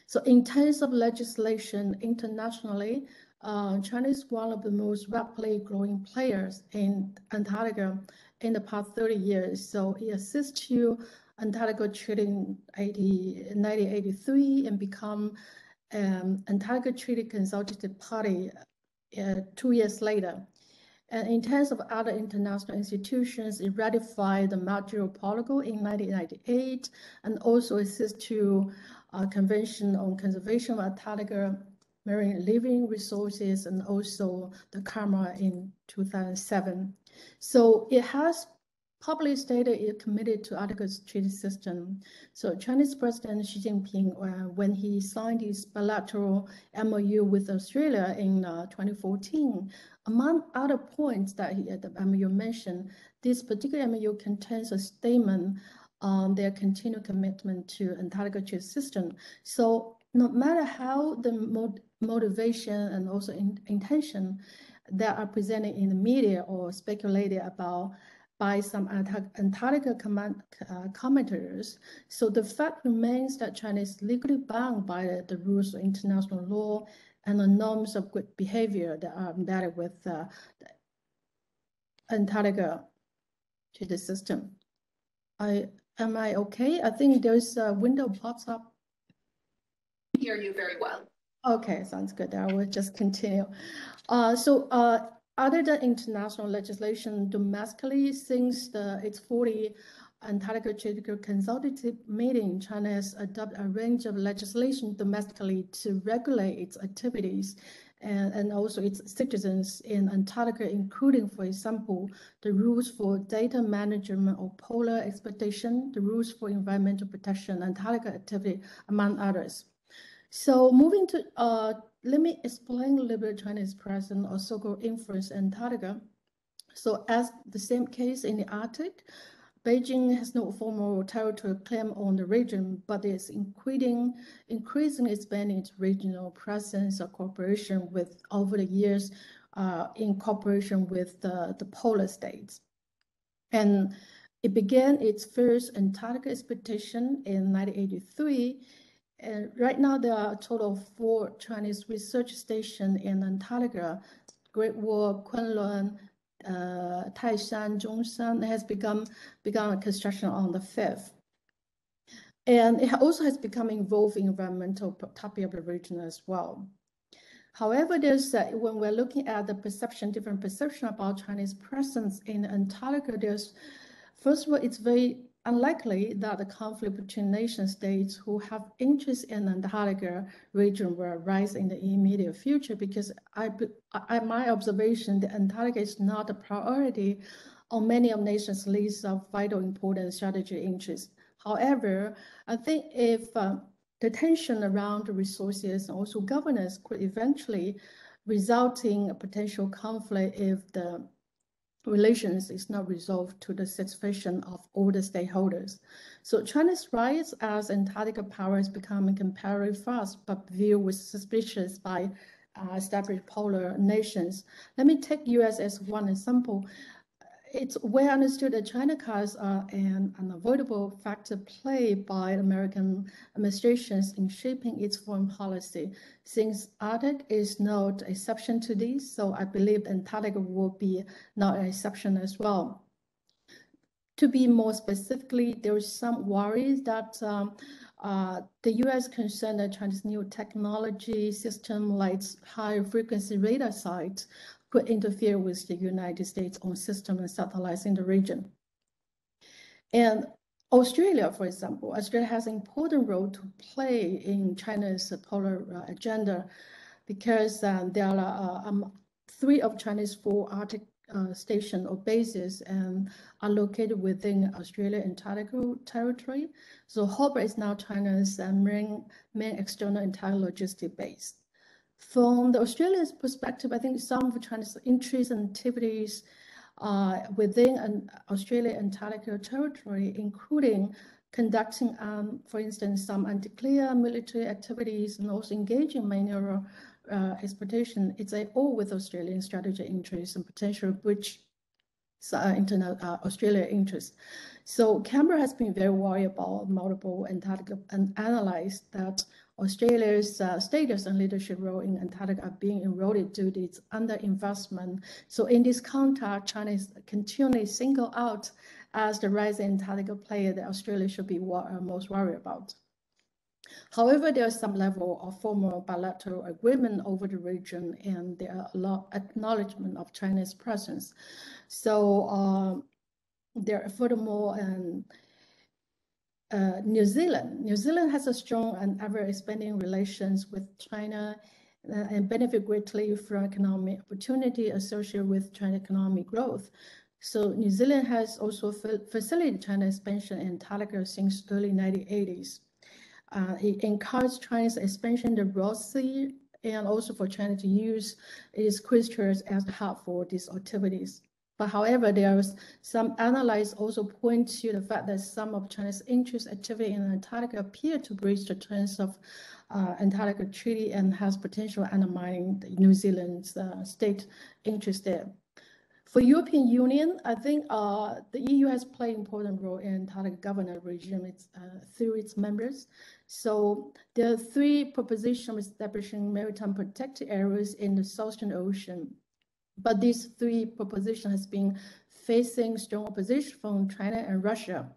So in terms of legislation internationally, China is one of the most rapidly growing players in Antarctica in the past 30 years. So it assists to Antarctica Treaty in 1983 and become Antarctica Treaty Consultative Party 2 years later. And in terms of other international institutions, it ratified the Montreal Protocol in 1998 and also assists to Convention on Conservation of Antarctica Marine Living Resources and also the CAMA in 2007. So it has publicly stated it committed to Antarctic Treaty System. So Chinese President Xi Jinping, when he signed his bilateral MOU with Australia in 2014, among other points that the MOU mentioned, this particular MOU contains a statement on their continued commitment to Antarctic Treaty System. So no matter how the motivation and also intention that are presented in the media or speculated about by some Antarctica commenters, so the fact remains that China is legally bound by the rules of international law and the norms of good behavior that are embedded with the Antarctica Treaty System. Am I okay? I think there's a window pops up. I hear you very well. Okay, sounds good. I will just continue. Other than international legislation domestically, since its 40 Antarctica Treaty Consultative meeting, China has adopted a range of legislation domestically to regulate its activities and also its citizens in Antarctica, including, for example, the rules for data management of polar expedition, the rules for environmental protection, Antarctica activity, among others. So moving to, let me explain a little bit China's presence or so-called influence in Antarctica. So as the same case in the Arctic, Beijing has no formal territorial claim on the region, but is increasingly expanding its regional presence or cooperation with, over the years, in cooperation with the polar states. And it began its first Antarctica expedition in 1983. And right now, there are a total of 4 Chinese research stations in Antarctica: Great Wall, Kunlun, Taishan, Zhongshan has begun construction on the 5th. And it also has become involved in environmental topic of the region as well. However, there's when we're looking at the different perception about Chinese presence in Antarctica, first of all, it's very unlikely that the conflict between nation states who have interest in the Antarctica region will arise in the immediate future, because my observation, the Antarctica is not a priority on many of nations' lists of vital important strategic interests. However, I think if the tension around the resources and also governance could eventually result in a potential conflict if the relations is not resolved to the satisfaction of all the stakeholders. So China's rise as Antarctica power is becoming comparatively fast, but viewed with suspicion by established polar nations. Let me take US as one example. It's well understood that China caused an unavoidable factor played by American administrations in shaping its foreign policy. Since Arctic is no exception to this, so I believe Antarctica will be not an exception as well. To be more specifically, there is some worries that the U.S. concerned that China's new technology system, like high-frequency radar sites, could interfere with the United States' own system and satellites in the region. And Australia, for example, Australia has an important role to play in China's polar agenda, because there are 3 of China's 4 Arctic stations or bases and are located within Australia Antarctica territory. So Hobart is now China's main external Antarctic logistic base. From the Australia's perspective, I think some of China's interests and activities within an Australia Antarctica territory, including conducting, for instance, some anti-nuclear military activities and also engaging mineral exploitation. It's all with Australian strategic interests and potential breach Australia interests. So Canberra has been very worried about multiple Antarctica and analyzed that Australia's status and leadership role in Antarctica are being eroded due to its underinvestment. So in this context, China is continually singled out as the rising Antarctica player that Australia should be most worried about. However, there is some level of formal bilateral agreement over the region, and there are a lot of acknowledgement of China's presence. So there are furthermore, New Zealand has a strong and ever-expanding relations with China and benefit greatly from economic opportunity associated with China's economic growth. So New Zealand has also facilitated China's expansion in Antarctica since early 1980s. It encouraged China's expansion in the Ross Sea and also for China to use its Christchurch as the hub for these activities. But however, there's some analysts also point to the fact that some of China's interest activity in Antarctica appear to breach the terms of Antarctic Treaty and has potential undermining New Zealand's state interest there. For European Union, I think the EU has played an important role in Antarctica governance regime through its members. So there are 3 propositions establishing maritime protected areas in the Southern Ocean. But these 3 propositions has been facing strong opposition from China and Russia.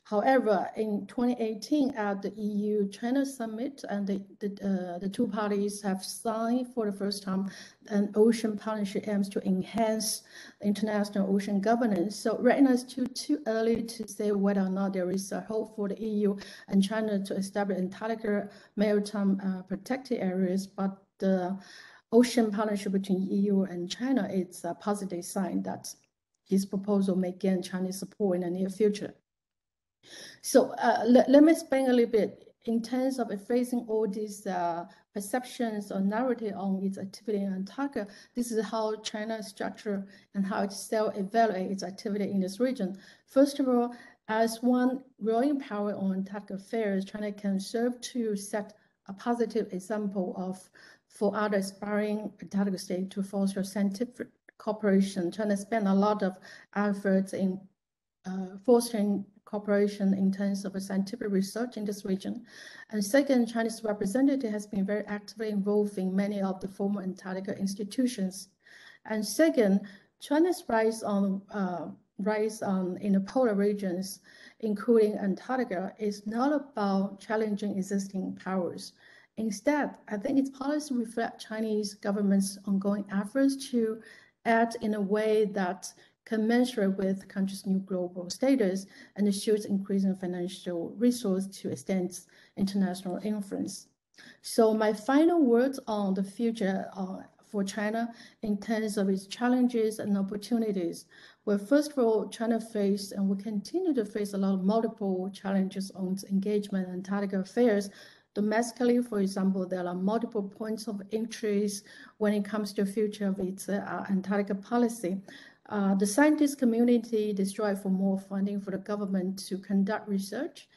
However, in 2018 at the EU-China summit, and the 2 parties have signed for the first time an ocean partnership aims to enhance international ocean governance. So right now it's too early to say whether or not there is a hope for the EU and China to establish Antarctica maritime protected areas, but the ocean partnership between EU and China is a positive sign that this proposal may gain Chinese support in the near future. So let me explain a little bit in terms of facing all these perceptions or narrative on its activity in Antarctica. This is how China structure and how it self-evaluates its activity in this region. First of all, as one growing power on Antarctic affairs, China can serve to set a positive example for other aspiring Antarctic states to foster scientific cooperation. China spent a lot of efforts in fostering cooperation in terms of scientific research in this region. And second, Chinese representative has been very actively involved in many of the former Antarctica institutions. And second, China's rise in the polar regions, including Antarctica, is not about challenging existing powers. Instead, I think its policy reflects Chinese government's ongoing efforts to act in a way that commensurate with the country's new global status and ensures increasing financial resources to extend international influence. So my final words on the future for China in terms of its challenges and opportunities. Well, first of all, China faced and will continue to face a lot of multiple challenges on its engagement in Antarctica affairs. Domestically, for example, there are multiple points of interest when it comes to the future of its Antarctica policy. The scientist community strive for more funding for the government to conduct research.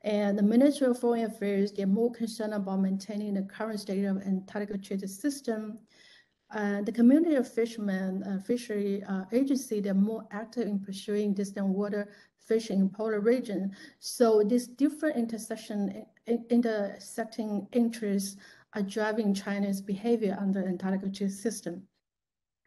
And the Ministry of Foreign Affairs, they're more concerned about maintaining the current state of Antarctic Treaty System. The community of fishermen, fishery agency, they're more active in pursuing distant water fishing in polar region. So these different intersecting interests are driving China's behavior under the Antarctic Treaty System.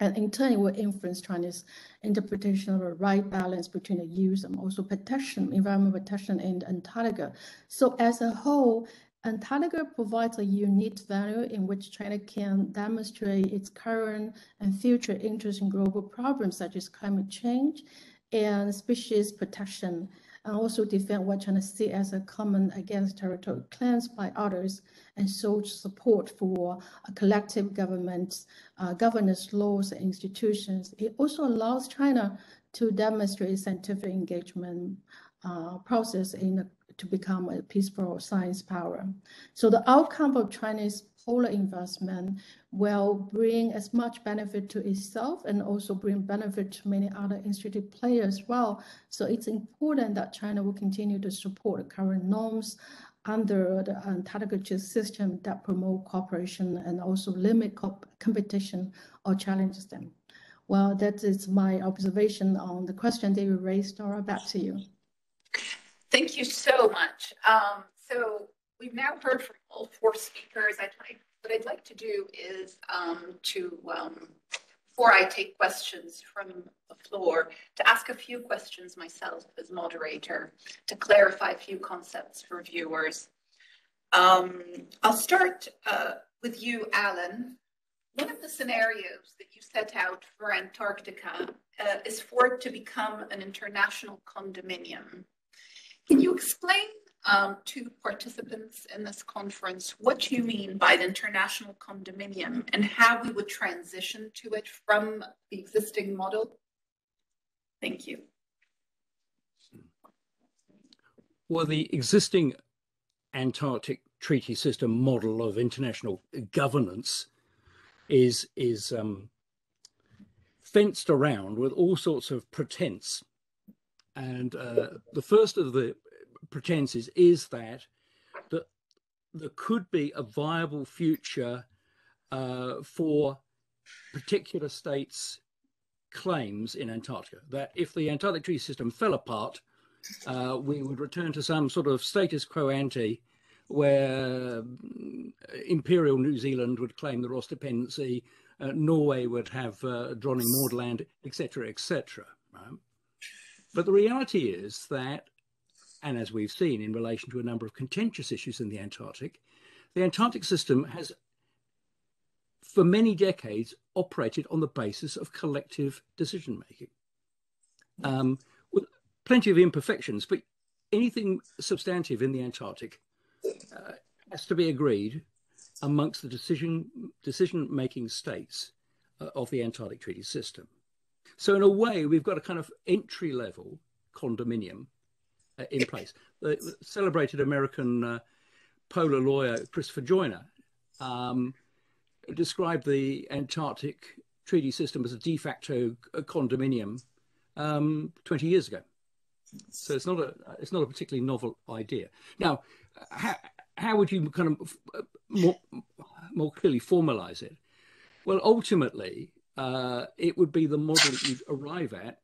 And in turn, it will influence China's interpretation of a right balance between the use and also protection, environmental protection in Antarctica. So as a whole, Antarctica provides a unique value in which China can demonstrate its current and future interest in global problems such as climate change and species protection, and also defend what China sees as a common against territorial claims by others, and show support for a collective governance, laws, and institutions. It also allows China to demonstrate scientific engagement process in to become a peaceful science power. So the outcome of Chinese polar investment will bring as much benefit to itself and also bring benefit to many other institute players as well. So it's important that China will continue to support the current norms under the Antarctic Treaty System that promote cooperation and also limit competition or challenges them. Well, that is my observation on the question that you raised, Nora. Back to you. Thank you so much. So we've now heard from all four speakers. What I'd like to do is before I take questions from the floor, to ask a few questions myself as moderator to clarify a few concepts for viewers. I'll start with you, Alan. One of the scenarios that you set out for Antarctica is for it to become an international condominium. Can you explain to participants in this conference what you mean by the international condominium and how we would transition to it from the existing model? Thank you. Well, the existing Antarctic Treaty System model of international governance is fenced around with all sorts of pretense. And the first of the pretenses is that there could be a viable future for particular states' claims in Antarctica, that if the Antarctic Treaty System fell apart, we would return to some sort of status quo ante where Imperial New Zealand would claim the Ross Dependency, Norway would have Dronning Maudland, etc., etc. Right? But the reality is that, and as we've seen in relation to a number of contentious issues in the Antarctic system has, for many decades, operated on the basis of collective decision-making. With plenty of imperfections, but anything substantive in the Antarctic has to be agreed amongst the decision-making states of the Antarctic Treaty System. So in a way, we've got a kind of entry-level condominium in place. The celebrated American polar lawyer Christopher Joyner described the Antarctic Treaty System as a de facto condominium 20 years ago. So it's not a particularly novel idea. Now, how would you kind of more clearly formalize it? Well, ultimately, it would be the model that you'd arrive at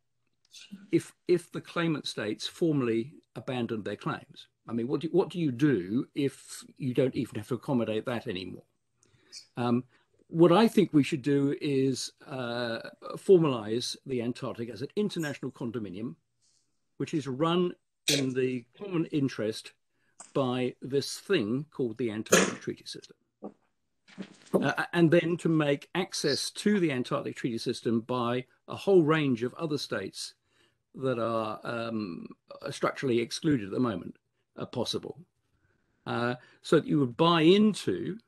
if the claimant states formally abandoned their claims. I mean, what do you do if you don't even have to accommodate that anymore? What I think we should do is formalize the Antarctic as an international condominium, which is run in the common interest by this thing called the Antarctic Treaty System. And then to make access to the Antarctic Treaty System by a whole range of other states that are structurally excluded at the moment possible. So that you would buy into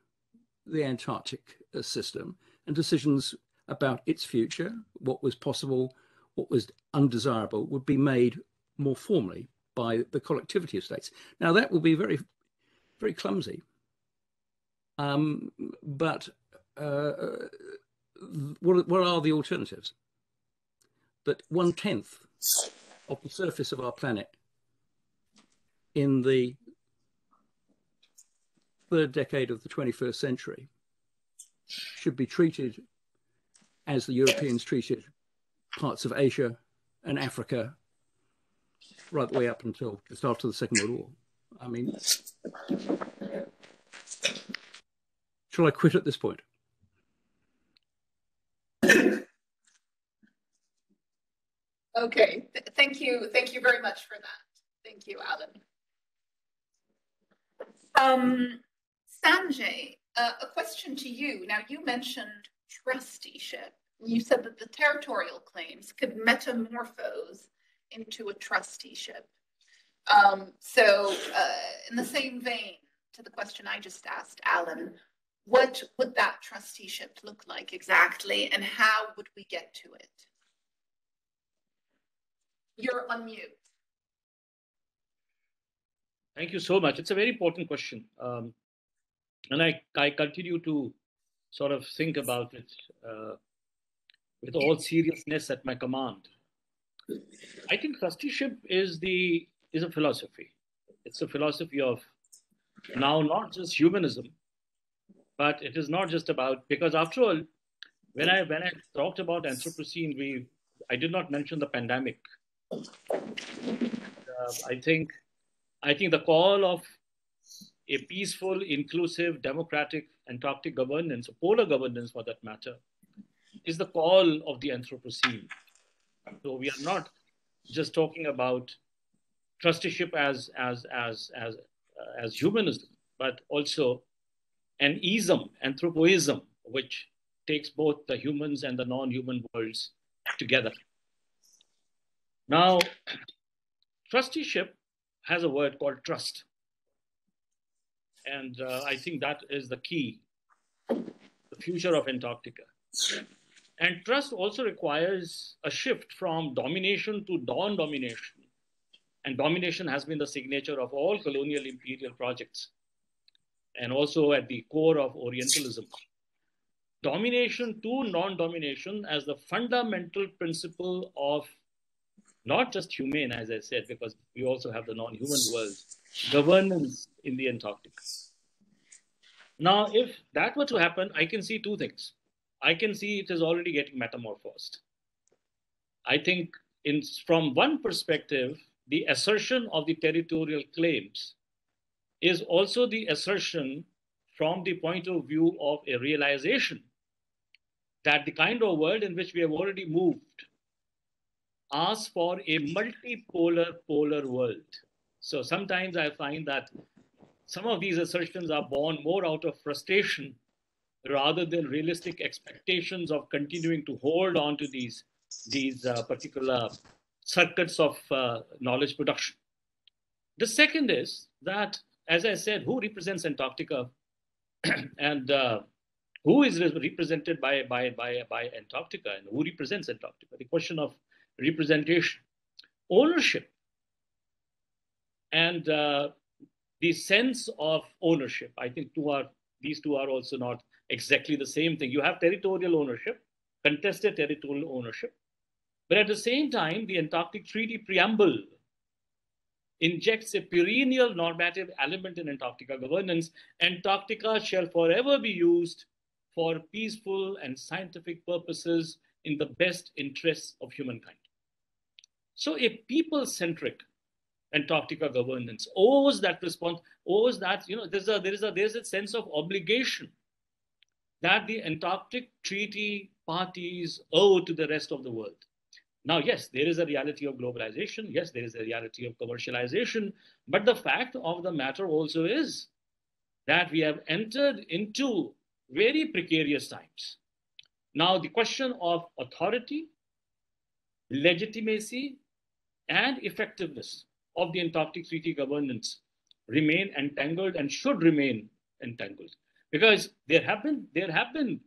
the Antarctic system and decisions about its future, what was possible, what was undesirable, would be made more formally by the collectivity of states. Now that will be very, very clumsy. But what are the alternatives? That 1/10 of the surface of our planet in the third decade of the 21st century should be treated as the Europeans treated parts of Asia and Africa right the way up until just after the Second World War. I mean, shall I quit at this point? Okay, thank you very much for that. Thank you, Alan. Sanjay, a question to you. Now, you mentioned trusteeship. You said that the territorial claims could metamorphose into a trusteeship. So in the same vein to the question I just asked Alan, what would that trusteeship look like exactly, and how would we get to it? You're on mute. Thank you so much. It's a very important question. And I continue to sort of think about it with all seriousness at my command. I think trusteeship is a philosophy. It's a philosophy of now not just humanism, but it is not just about, because after all, when I talked about Anthropocene, I did not mention the pandemic. I think the call of a peaceful, inclusive, democratic Antarctic governance, or polar governance for that matter, is the call of the Anthropocene. So we are not just talking about trusteeship as humanism, but also an ism, anthropoism, which takes both the humans and the non-human worlds together. Now, trusteeship has a word called trust. And I think that is the key, the future of Antarctica. And trust also requires a shift from domination to non-domination. And domination has been the signature of all colonial imperial projects, and also at the core of Orientalism. Domination to non-domination as the fundamental principle of not just humane, as I said, because we also have the non-human world, governance in the Antarctic. Now, if that were to happen, I can see two things. I can see it is already getting metamorphosed. I think from one perspective, the assertion of the territorial claims is also the assertion from the point of view of a realization that the kind of world in which we have already moved asks for a multipolar polar world. So sometimes I find that some of these assertions are born more out of frustration rather than realistic expectations of continuing to hold on to these particular circuits of knowledge production. The second is that, as I said, who represents Antarctica and who is represented by Antarctica and who represents Antarctica? The question of representation, ownership, and the sense of ownership. I think these two are also not exactly the same thing. You have territorial ownership, contested territorial ownership, but at the same time, the Antarctic Treaty Preamble injects a perennial normative element in Antarctica governance. Antarctica shall forever be used for peaceful and scientific purposes in the best interests of humankind. So a people-centric Antarctica governance owes that response, owes that, there's a sense of obligation that the Antarctic Treaty parties owe to the rest of the world. Now, yes, there is a reality of globalization. Yes, there is a reality of commercialization. But the fact of the matter also is that we have entered into very precarious times. Now, the question of authority, legitimacy, and effectiveness of the Antarctic Treaty governance remain entangled and should remain entangled, because there have been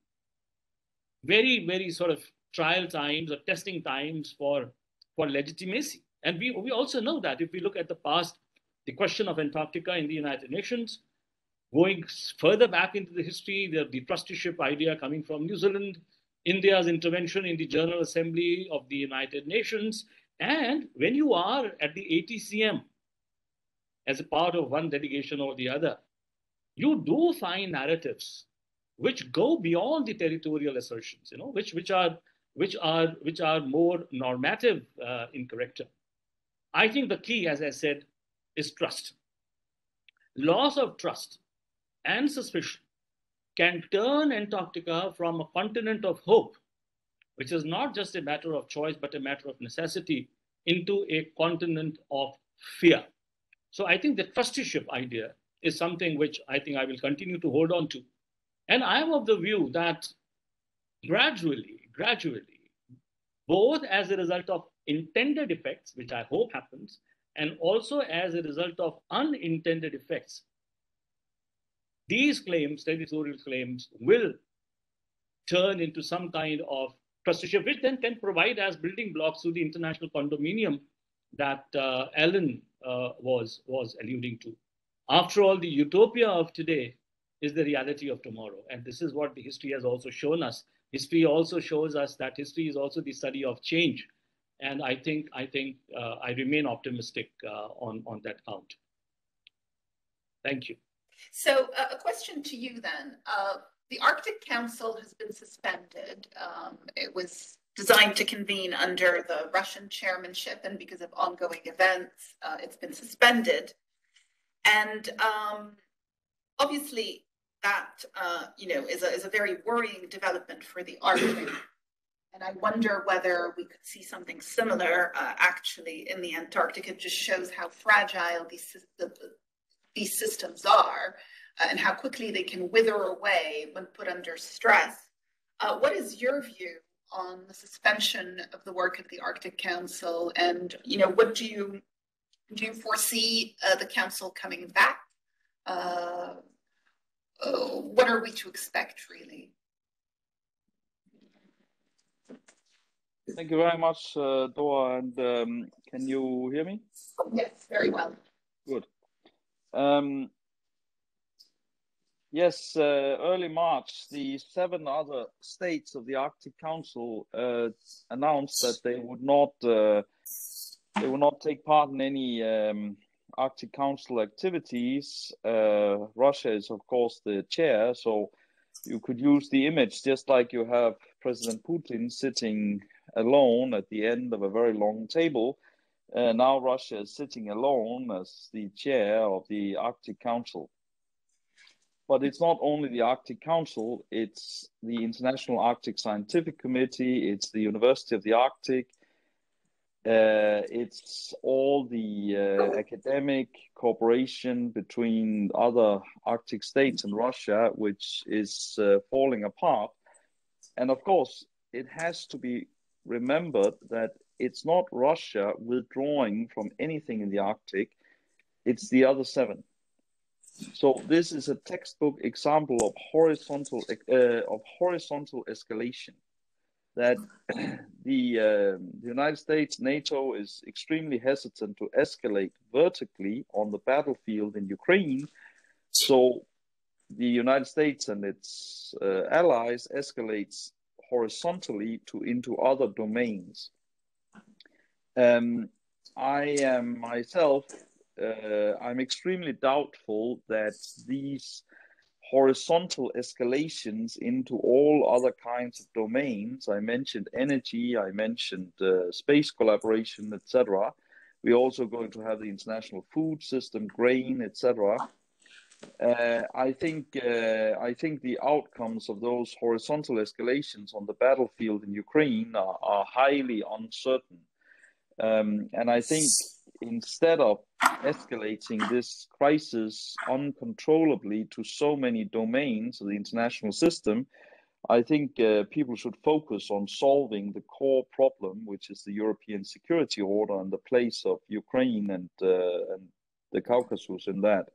very, very sort of trial times or testing times for legitimacy. And we also know that if we look at the past, the question of Antarctica in the United Nations, going further back into the history, the trusteeship idea coming from New Zealand, India's intervention in the General Assembly of the United Nations, and when you are at the ATCM as a part of one delegation or the other, you do find narratives which go beyond the territorial assertions, which are more normative in character. I think the key, as I said, is trust. Loss of trust and suspicion can turn Antarctica from a continent of hope, which is not just a matter of choice, but a matter of necessity, into a continent of fear. So I think the trusteeship idea is something which I think I will continue to hold on to. And I am of the view that gradually, both as a result of intended effects, which I hope happens, and also as a result of unintended effects, these claims, territorial claims, will turn into some kind of trusteeship, which then can provide as building blocks to the international condominium that Alan was alluding to. After all, the utopia of today is the reality of tomorrow. And this is what the history has also shown us. History also shows us that history is also the study of change. And I think I remain optimistic on that count. Thank you. So a question to you then. The Arctic Council has been suspended. It was designed to convene under the Russian chairmanship, and because of ongoing events, it's been suspended. And obviously that, is a very worrying development for the Arctic. And I wonder whether we could see something similar actually in the Antarctic. It just shows how fragile these systems are and how quickly they can wither away when put under stress. What is your view on the suspension of the work of the Arctic Council? And, what do you foresee the Council coming back? What are we to expect, really? Thank you very much, Dora. And can you hear me? Yes, very well. Good. Yes, early March, the 7 other states of the Arctic Council announced that they would not take part in any Arctic Council activities. Russia is, of course, the chair, so you could use the image just like you have President Putin sitting alone at the end of a very long table. Now Russia is sitting alone as the chair of the Arctic Council. But it's not only the Arctic Council, it's the International Arctic Scientific Committee, it's the University of the Arctic, it's all the academic cooperation between other Arctic states and Russia, which is falling apart. And of course, it has to be remembered that it's not Russia withdrawing from anything in the Arctic, it's the other 7. So this is a textbook example of horizontal escalation. That the United States, NATO is extremely hesitant to escalate vertically on the battlefield in Ukraine. So the United States and its allies escalates horizontally into other domains. I am myself, I'm extremely doubtful that these horizontal escalations into all other kinds of domains, I mentioned energy, I mentioned space collaboration, etc. We're also going to have the international food system, grain, etc. I think the outcomes of those horizontal escalations on the battlefield in Ukraine are highly uncertain. And I think instead of escalating this crisis uncontrollably to so many domains of the international system, I think people should focus on solving the core problem, which is the European security order and the place of Ukraine and the Caucasus in that.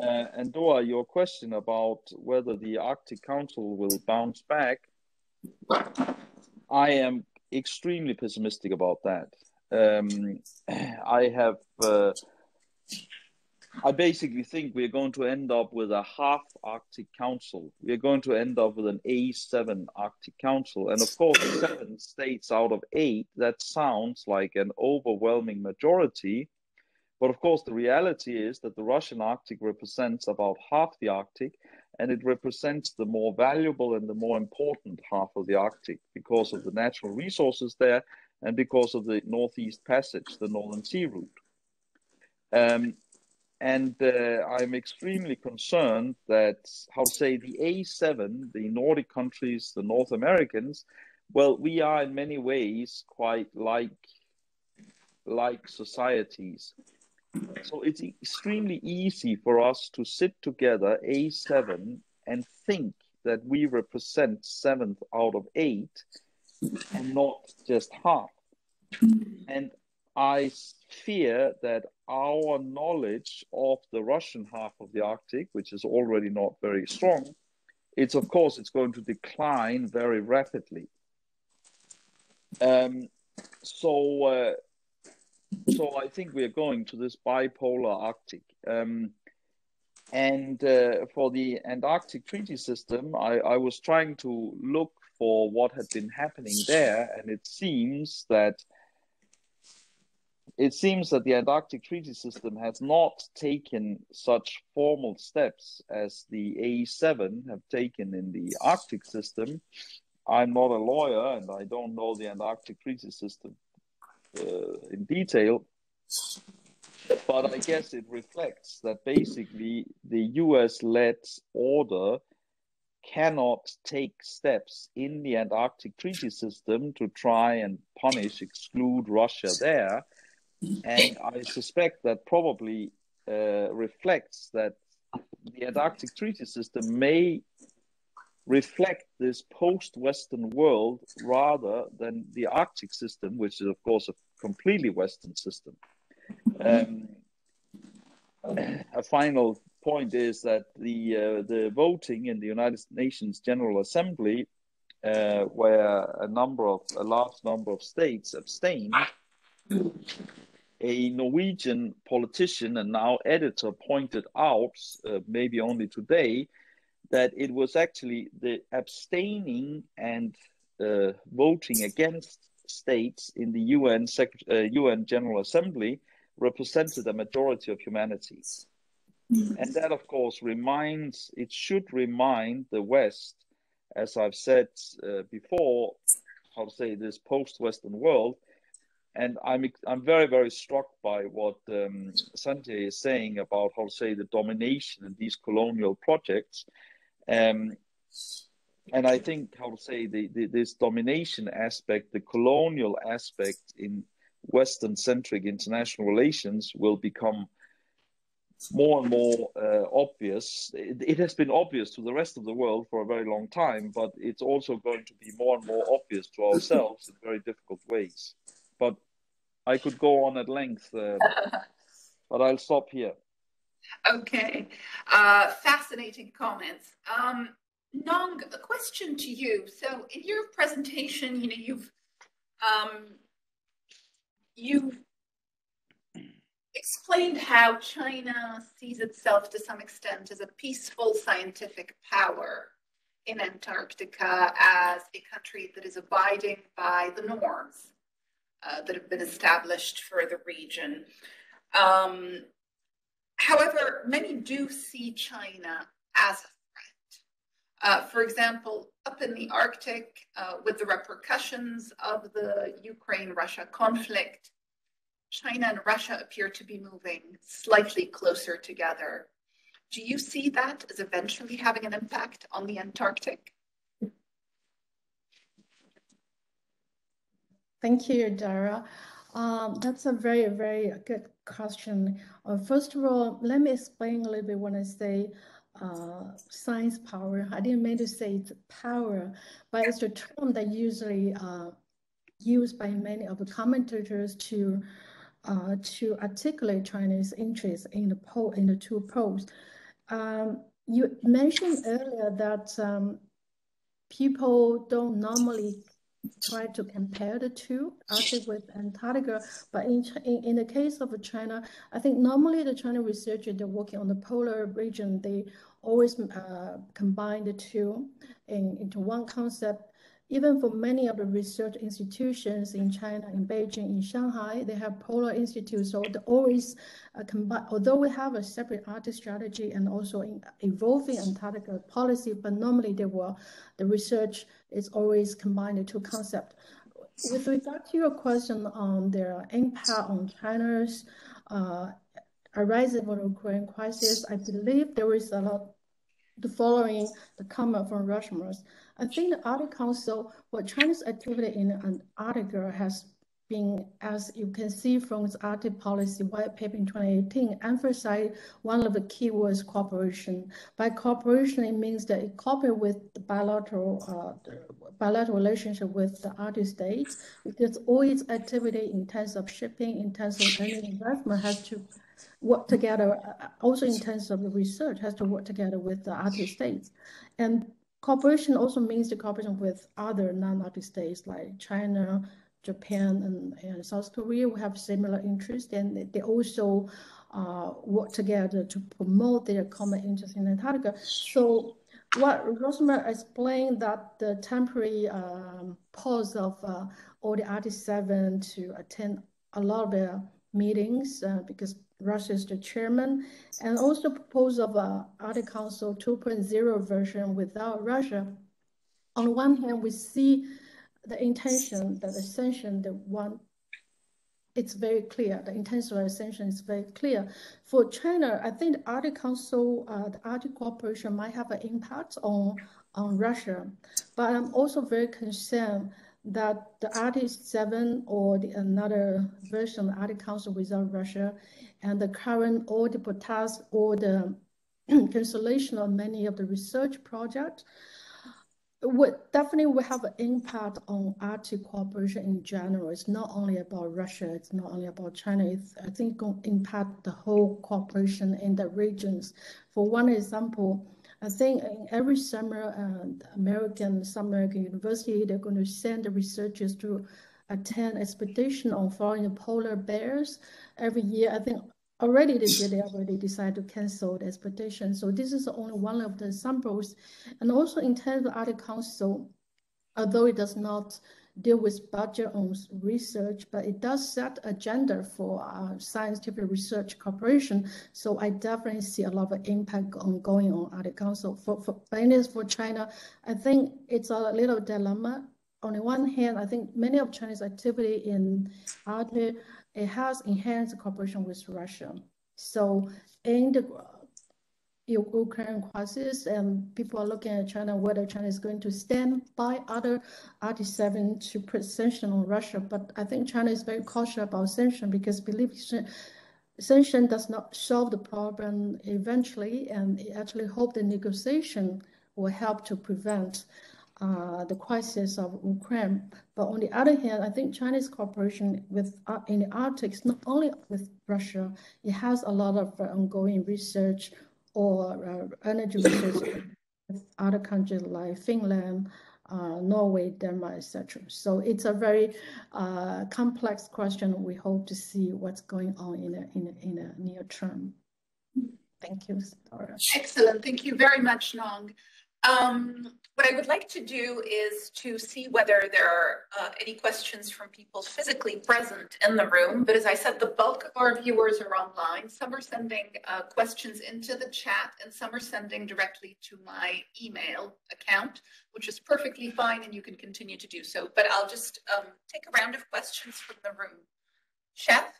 And Dora, your question about whether the Arctic Council will bounce back, I am extremely pessimistic about that. I basically think we're going to end up with a half Arctic Council. We're going to end up with an A7 Arctic Council. And of course, 7 states out of 8, that sounds like an overwhelming majority. But of course, the reality is that the Russian Arctic represents about half the Arctic, and it represents the more valuable and the more important half of the Arctic because of the natural resources there and because of the Northeast Passage, the Northern Sea route. I'm extremely concerned that, the A7, the Nordic countries, the North Americans, well, we are in many ways quite like societies. So it's extremely easy for us to sit together, A7, and think that we represent 7th out of 8 and not just half. And I fear that our knowledge of the Russian half of the Arctic, which is already not very strong, it's going to decline very rapidly. So I think we are going to this bipolar Arctic. And for the Antarctic Treaty System, I was trying to look for what had been happening there, and it seems that the Antarctic Treaty System has not taken such formal steps as the A7 have taken in the Arctic system. I'm not a lawyer, and I don't know the Antarctic Treaty System in detail, but I guess it reflects that basically the US-led order cannot take steps in the Antarctic Treaty System to try and exclude Russia there. And I suspect that probably reflects that the Antarctic Treaty System may reflect this post-Western world rather than the Arctic system, which is, of course, a completely Western system. A final point is that the voting in the United Nations General Assembly, where a large number of states abstained, a Norwegian politician and now editor pointed out, maybe only today, that it was actually the abstaining and voting against states in the UN General Assembly represented a majority of humanity. And that, of course, should remind the West, as I've said before, this post-Western world. And I'm very, very struck by what Sanjay is saying about the domination in these colonial projects. And I think this domination aspect, the colonial aspect in Western-centric international relations will become more and more obvious. It has been obvious to the rest of the world for a very long time, but it's also going to be more and more obvious to ourselves in very difficult ways. But I could go on at length, but I'll stop here. Okay, fascinating comments. Nong, a question to you. So in your presentation, you've explained how China sees itself to some extent as a peaceful scientific power in Antarctica, as a country that is abiding by the norms that have been established for the region. However, many do see China as a threat. For example, up in the Arctic, with the repercussions of the Ukraine-Russia conflict, China and Russia appear to be moving slightly closer together. Do you see that as eventually having an impact on the Antarctic? Thank you, Dara. That's a very, very good question. First of all, let me explain a little bit when I say science power. I didn't mean to say it's power, but it's a term that usually used by many of the commentators to articulate China's interest in the two poles. You mentioned earlier that people don't normally try to compare the two, Arctic with Antarctica, but in the case of China, I think normally the China researchers, they're working on the polar region, they always combine the two into one concept. Even for many of the research institutions in China, in Beijing, in Shanghai, they have polar institutes. So they always combine, although we have a separate Arctic strategy and also evolving Antarctica policy, but normally the research is always combined the two concepts. With regard to your question on their impact on China's arising from the Ukraine crisis, I believe there is a lot. The following the comment from Rasmus. I think the Arctic Council, China's activity in Antarctica has been, as you can see from its Arctic policy white paper in 2018, emphasized one of the key words, cooperation. By cooperation, it means that it cooperates with the bilateral relationship with the Arctic states, because all its activity in terms of shipping, in terms of any investment has to work together, also in terms of the research, has to work together with the Arctic states. And cooperation also means the cooperation with other non-Arctic states like China, Japan and South Korea, we have similar interests, and they also work together to promote their common interest in Antarctica. So what Rasmus explained, that the temporary pause of all the Arctic 7 to attend a lot of their meetings because Russia is the chairman, and also propose of a Arctic Council 2.0 version without Russia. On the one hand, we see the intention, the ascension, the one, it's very clear. The intention of ascension is very clear. For China, I think the Arctic Council, the Arctic cooperation might have an impact on Russia. But I'm also very concerned that the Arctic 7 or another version of the Arctic Council without Russia, and the current or the protest or the cancellation of many of the research projects would definitely have an impact on Arctic cooperation in general. It's not only about Russia, it's not only about China. I think it's going to impact the whole cooperation in the regions. For one example, I think in every summer, some American university, they're going to send the researchers to attend expedition on following the polar bears every year. I think already they already decided to cancel the expedition. So this is only one of the examples. And also in terms of the Arctic Council, although it does not deal with budget on research, but it does set agenda for scientific research cooperation. So I definitely see a lot of impact going on Arctic Council. For China, I think it's a little dilemma. On the one hand, I think many of China's activity in Arctic, it has enhanced cooperation with Russia. So in the Ukraine crisis, and people are looking at China, whether China is going to stand by other Arctic 7 to put sanctions on Russia. But I think China is very cautious about sanctions because sanction does not solve the problem eventually, and it actually hope the negotiation will help to prevent the crisis of Ukraine. But on the other hand, I think China's cooperation in the Arctic is not only with Russia, it has a lot of ongoing research or energy research with other countries like Finland, Norway, Denmark, etc. So it's a very complex question. We hope to see what's going on in a near term. Thank you, Sarah. Excellent. Thank you very much, Nong. What I would like to do is to see whether there are any questions from people physically present in the room. But as I said, the bulk of our viewers are online. Some are sending questions into the chat, and some are sending directly to my email account, which is perfectly fine, and you can continue to do so. But I'll just take a round of questions from the room. Chef?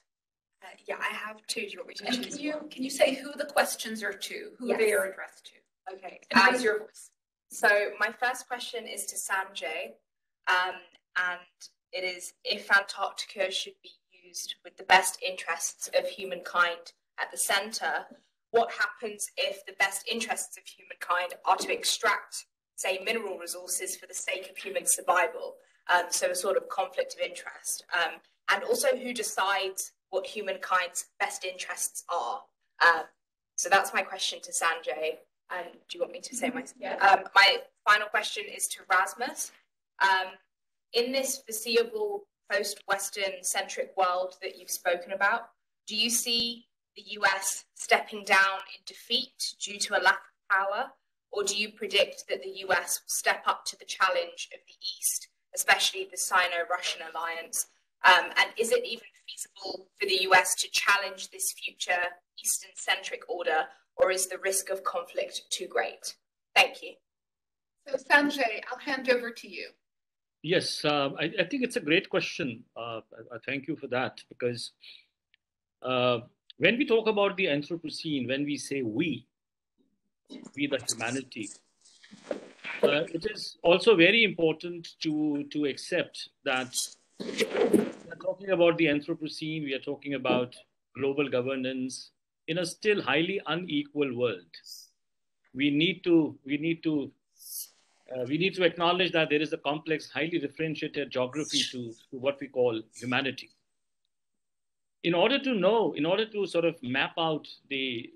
Yeah, I have two. Do you want me to choose one? Can you say who the questions are to, who they are addressed to? Okay. And raise your voice. So my first question is to Sanjay, and it is, if Antarctica should be used with the best interests of humankind at the center, what happens if the best interests of humankind are to extract, say, mineral resources for the sake of human survival? So a sort of conflict of interest. And also, who decides what humankind's best interests are? So that's my question to Sanjay. And do you want me to say my? My final question is to Rasmus. In this foreseeable post-Western centric world that you've spoken about, do you see the US stepping down in defeat due to a lack of power, or do you predict that the US will step up to the challenge of the East, especially the Sino-Russian alliance? And is it even feasible for the US to challenge this future Eastern-centric order, or is the risk of conflict too great? Thank you. So Sanjay, I'll hand over to you. Yes, I think it's a great question. Thank you for that, because when we talk about the Anthropocene, when we say we the humanity, it is also very important to accept that we're talking about the Anthropocene, we are talking about global governance in a still highly unequal world. We need to acknowledge that there is a complex, highly differentiated geography to what we call humanity. In order to sort of map out the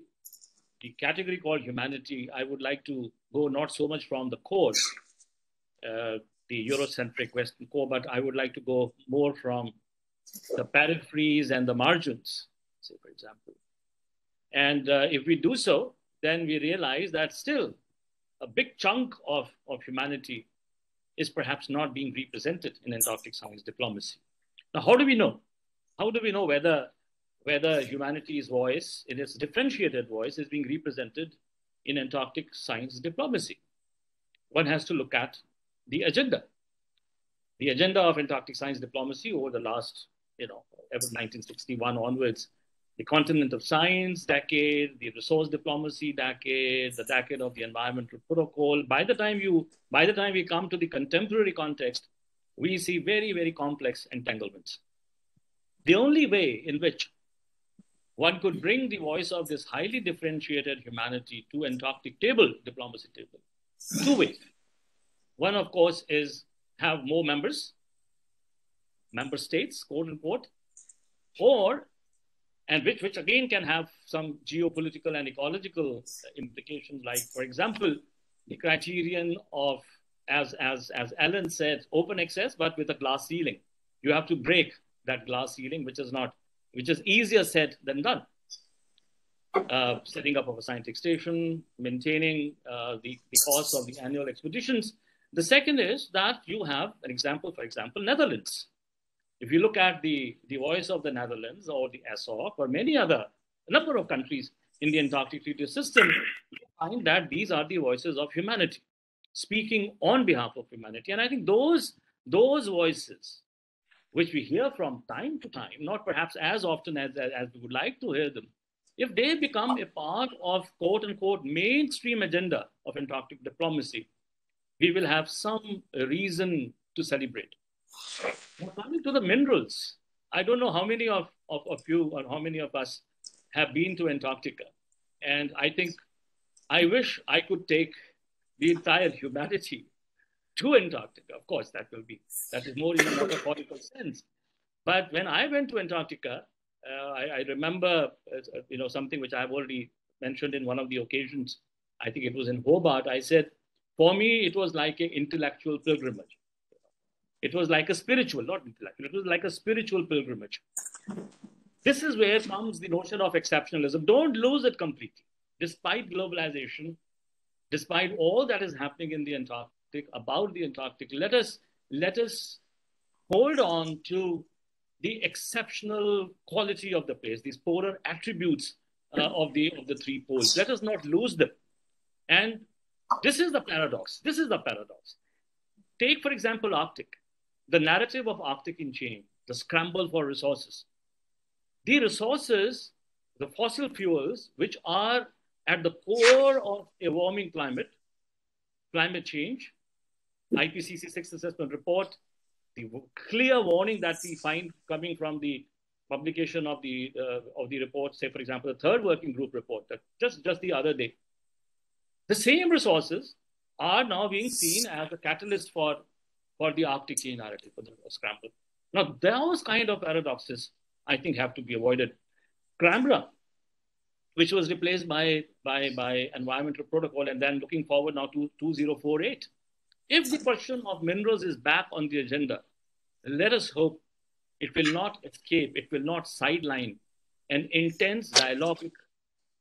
category called humanity, I would like to go not so much from the core, Eurocentric Western core, but I would like to go more from the peripheries and the margins, say, for example. And if we do so, then we realize that still a big chunk of humanity is perhaps not being represented in Antarctic science diplomacy. Now, how do we know? How do we know whether humanity's voice, in its differentiated voice, is being represented in Antarctic science diplomacy? One has to look at the agenda. The agenda of Antarctic science diplomacy over the last, ever 1961 onwards, the continent of science decade, the resource diplomacy decade, the decade of the environmental protocol. By the time we come to the contemporary context, we see very, very complex entanglements. The only way in which one could bring the voice of this highly differentiated humanity to Antarctic diplomacy table, two ways. One, of course, is have more members, member states, quote unquote, and which again can have some geopolitical and ecological implications, like, for example, the criterion of, as Alan said, open access, but with a glass ceiling. You have to break that glass ceiling, which is easier said than done. Setting up of a scientific station, maintaining the cost of the annual expeditions. The second is that you have an example, for example, Netherlands. If you look at the voice of the Netherlands or the ESOC or a number of countries in the Antarctic Treaty System, you find that these are the voices of humanity, speaking on behalf of humanity. And I think those voices, which we hear from time to time, not perhaps as often as we would like to hear them, if they become a part of, quote unquote, mainstream agenda of Antarctic diplomacy, we will have some reason to celebrate. Now, coming to the minerals, I don't know how many of you or how many of us have been to Antarctica. And I wish I could take the entire humanity to Antarctica. Of course, that is more in a metaphorical sense. But when I went to Antarctica, I remember, something which I've already mentioned in one of the occasions. I think it was in Hobart. I said, for me, it was like an intellectual pilgrimage. It was like a spiritual, not intellectual, it was like a spiritual pilgrimage. This is where comes the notion of exceptionalism. Don't lose it completely. Despite globalization, despite all that is happening in the Antarctic, about the Antarctic, let us hold on to the exceptional quality of the place, these polar attributes of the three poles. Let us not lose them. And this is the paradox. Take, for example, Arctic. The narrative of Arctic in change, the scramble for resources. The resources, the fossil fuels, which are at the core of a warming climate change, IPCC 6th Assessment Report, the clear warning that we find coming from the publication of the report, say, for example, the third working group report, that just the other day. The same resources are now being seen as a catalyst for the Arctic change narrative, for the scramble. Now, those kind of paradoxes, I think, have to be avoided. Canberra, which was replaced by environmental protocol, and then looking forward now to 2048. If the question of minerals is back on the agenda, let us hope it will not escape, it will not sideline an intense dialogic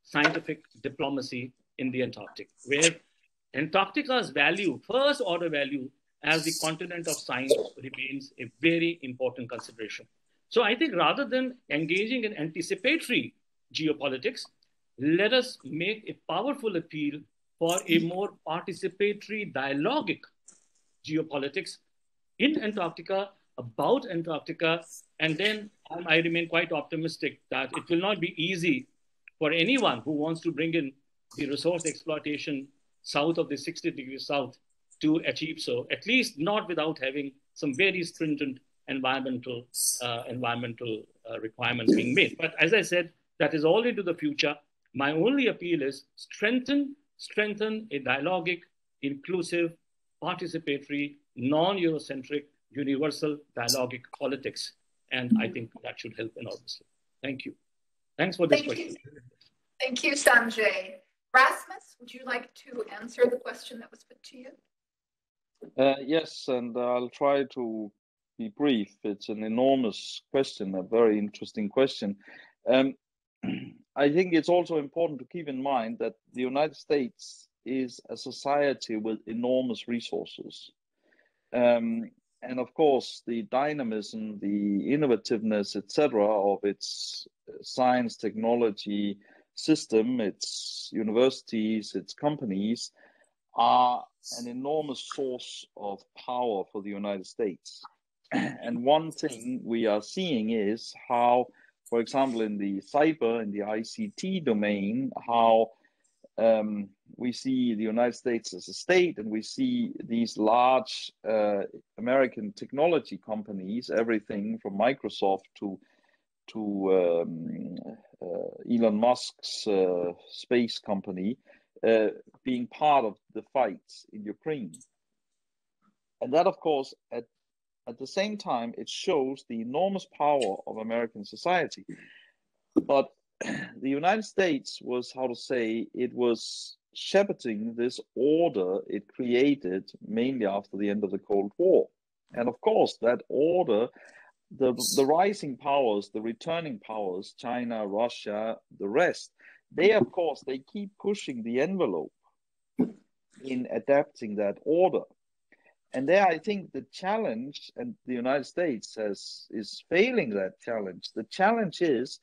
scientific diplomacy in the Antarctic, where Antarctica's value, first order value, as the continent of science remains a very important consideration. So I think rather than engaging in anticipatory geopolitics, let us make a powerful appeal for a more participatory dialogic geopolitics in Antarctica, about Antarctica, and then I remain quite optimistic that it will not be easy for anyone who wants to bring in the resource exploitation south of the 60 degrees south to achieve so, at least not without having some very stringent environmental requirements being made. But as I said, that is all into the future. My only appeal is strengthen a dialogic, inclusive, participatory, non-Eurocentric, universal dialogic politics. And I think that should help enormously. Thank you. Thanks for this question. Thank you, Sanjay. Rasmus, would you like to answer the question that was put to you? Yes, and I'll try to be brief. It's an enormous question, a very interesting question. I think it's also important to keep in mind that the United States is a society with enormous resources. And of course, the dynamism, the innovativeness, etc., of its science, technology system, its universities, its companies, are an enormous source of power for the United States. And one thing we are seeing is how, for example, in the cyber, in the ICT domain, how we see the United States as a state, and we see these large American technology companies, everything from Microsoft to Elon Musk's space company, being part of the fights in Ukraine. And that, of course, at the same time, it shows the enormous power of American society. But the United States was, how to say, it was shepherding this order it created mainly after the end of the Cold War. And of course, that order, the rising powers, the returning powers, China, Russia, the rest, they, of course, they keep pushing the envelope in adapting that order. And there, I think the challenge, and the United States is failing that challenge. The challenge is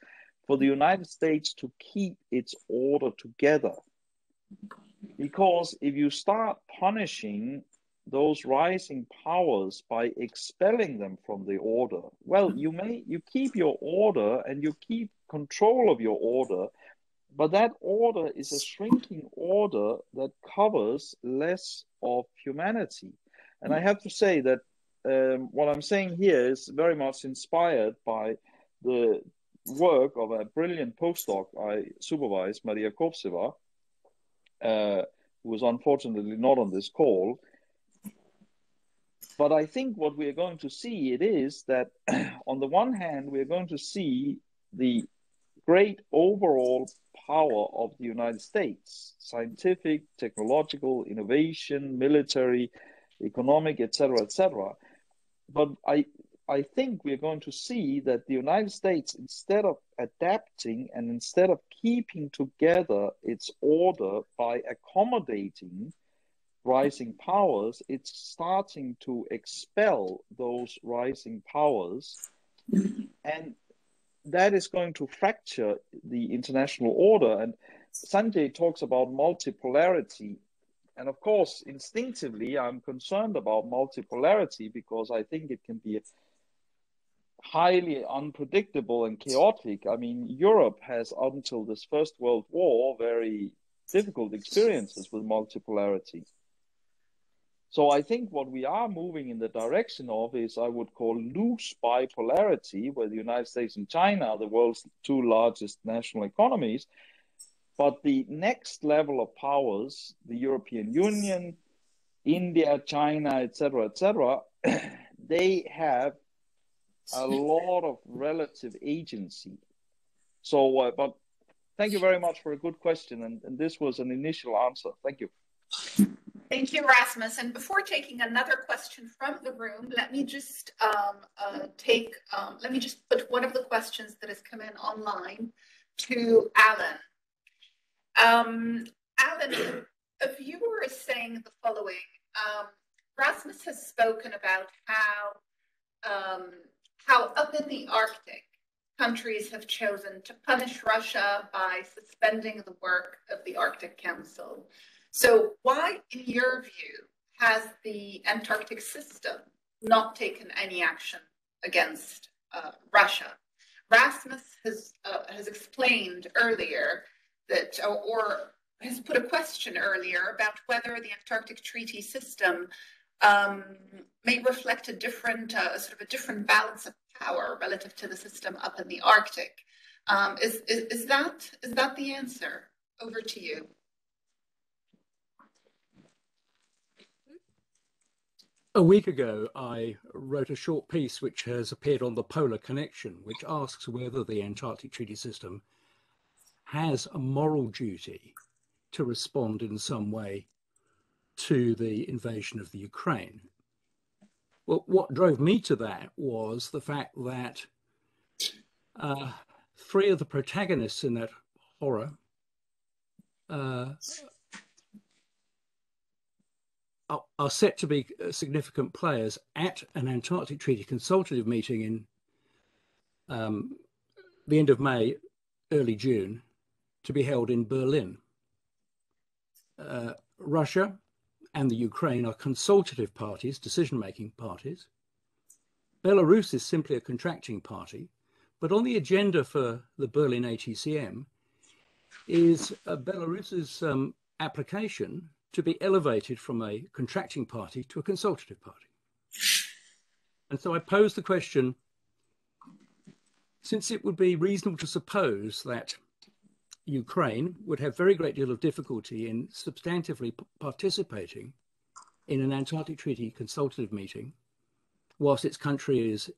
for the United States to keep its order together. Because if you start punishing those rising powers by expelling them from the order, well, you keep your order and you keep control of your order, but that order is a shrinking order that covers less of humanity. And I have to say that what I'm saying here is very much inspired by the work of a brilliant postdoc I supervised, Maria Kopseva, who was unfortunately not on this call. But I think what we are going to see it is that on the one hand, we are going to see the great overall power of the United States, scientific, technological, innovation, military, economic, etc., etc. But I think we're going to see that the United States, instead of adapting and instead of keeping together its order by accommodating rising powers, it's starting to expel those rising powers. And that is going to fracture the international order. And Sanjay talks about multipolarity. And of course, instinctively, I'm concerned about multipolarity because I think it can be highly unpredictable and chaotic. I mean, Europe has, up until this First World War, very difficult experiences with multipolarity. So I think what we are moving in the direction of is, I would call, loose bipolarity, where the United States and China are the world's two largest national economies. But the next level of powers, the European Union, India, China, etc., they have a lot of relative agency. So, but thank you very much for a good question. And this was an initial answer. Thank you. Thank you, Rasmus. And before taking another question from the room, let me just put one of the questions that has come in online to Alan. Alan, a viewer is saying the following. Rasmus has spoken about how up in the Arctic, countries have chosen to punish Russia by suspending the work of the Arctic Council. So why, in your view, has the Antarctic system not taken any action against Russia? Rasmus has explained earlier that, or has put a question earlier about whether the Antarctic Treaty System may reflect a different, sort of a different balance of power relative to the system up in the Arctic. Is that the answer? Over to you. A week ago, I wrote a short piece which has appeared on the Polar Connection, which asks whether the Antarctic Treaty System has a moral duty to respond in some way to the invasion of the Ukraine. Well, what drove me to that was the fact that three of the protagonists in that horror are set to be significant players at an Antarctic Treaty consultative meeting in the end of May, early June, to be held in Berlin. Russia and the Ukraine are consultative parties, decision-making parties. Belarus is simply a contracting party, but on the agenda for the Berlin ATCM is Belarus's application to be elevated from a contracting party to a consultative party. And so I posed the question, since it would be reasonable to suppose that Ukraine would have very great deal of difficulty in substantively participating in an Antarctic Treaty consultative meeting, whilst its country is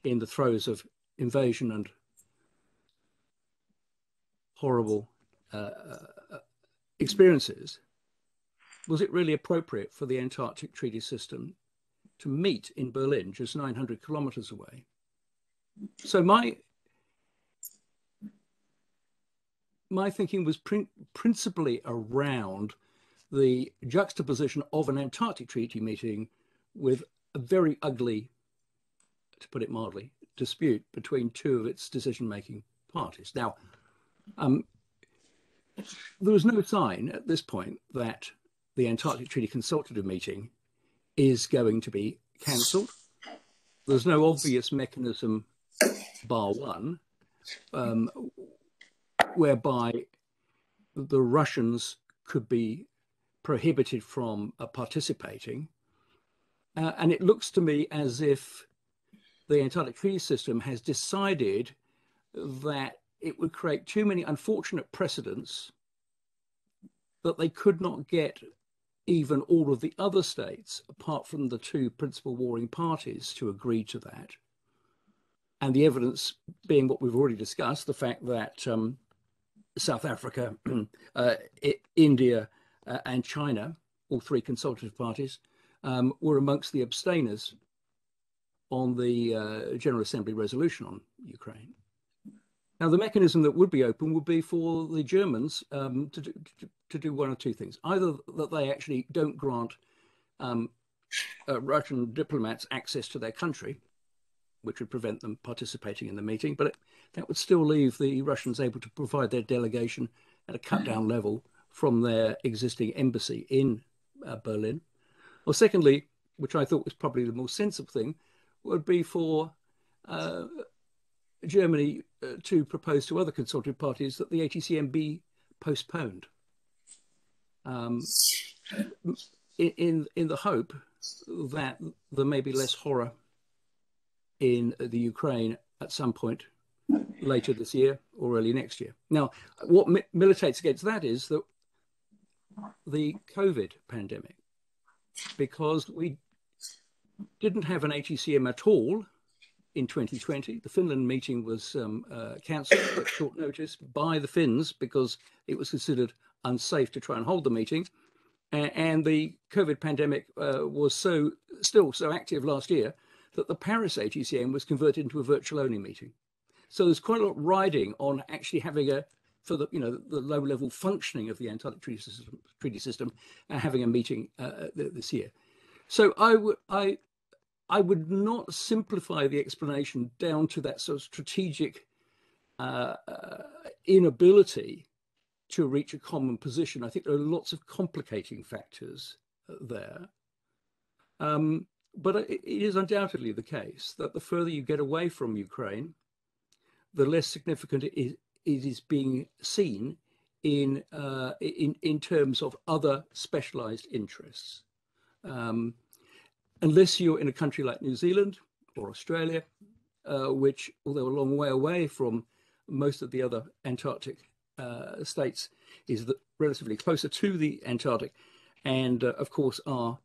in the throes of invasion and horrible experiences, was it really appropriate for the Antarctic Treaty System to meet in Berlin, just 900 kilometers away? So my thinking was principally around the juxtaposition of an Antarctic Treaty meeting with a very ugly, to put it mildly, dispute between two of its decision-making parties. Now, there was no sign at this point that the Antarctic Treaty consultative meeting is going to be cancelled. There's no obvious mechanism, bar one, whereby the Russians could be prohibited from participating. And it looks to me as if the Antarctic Treaty System has decided that it would create too many unfortunate precedents that they could not get even all of the other states, apart from the two principal warring parties, to agree to that. And the evidence being what we've already discussed, the fact that South Africa, India, and China, all three consultative parties, were amongst the abstainers on the General Assembly resolution on Ukraine. Now, the mechanism that would be open would be for the Germans to do one or two things. Either that they actually don't grant Russian diplomats access to their country, which would prevent them participating in the meeting, but that would still leave the Russians able to provide their delegation at a cut-down level from their existing embassy in Berlin. Or secondly, which I thought was probably the more sensible thing, would be for Germany to propose to other consultative parties that the ATCM be postponed, in the hope that there may be less horror in the Ukraine at some point later this year or early next year. Now, what militates against that is that the COVID pandemic, because we didn't have an ATCM at all in 2020. The Finland meeting was cancelled at short notice by the Finns because it was considered unsafe to try and hold the meeting. And the COVID pandemic was still so active last year that the Paris ATCM was converted into a virtual-only meeting. So there's quite a lot riding on actually having for the low-level functioning of the Antarctic Treaty System, having a meeting this year. So I would not simplify the explanation down to that sort of strategic inability to reach a common position. I think there are lots of complicating factors there. But it is undoubtedly the case that the further you get away from Ukraine, the less significant it is being seen in terms of other specialized interests. Unless you're in a country like New Zealand or Australia, which, although a long way away from most of the other Antarctic states, is relatively closer to the Antarctic, and of course are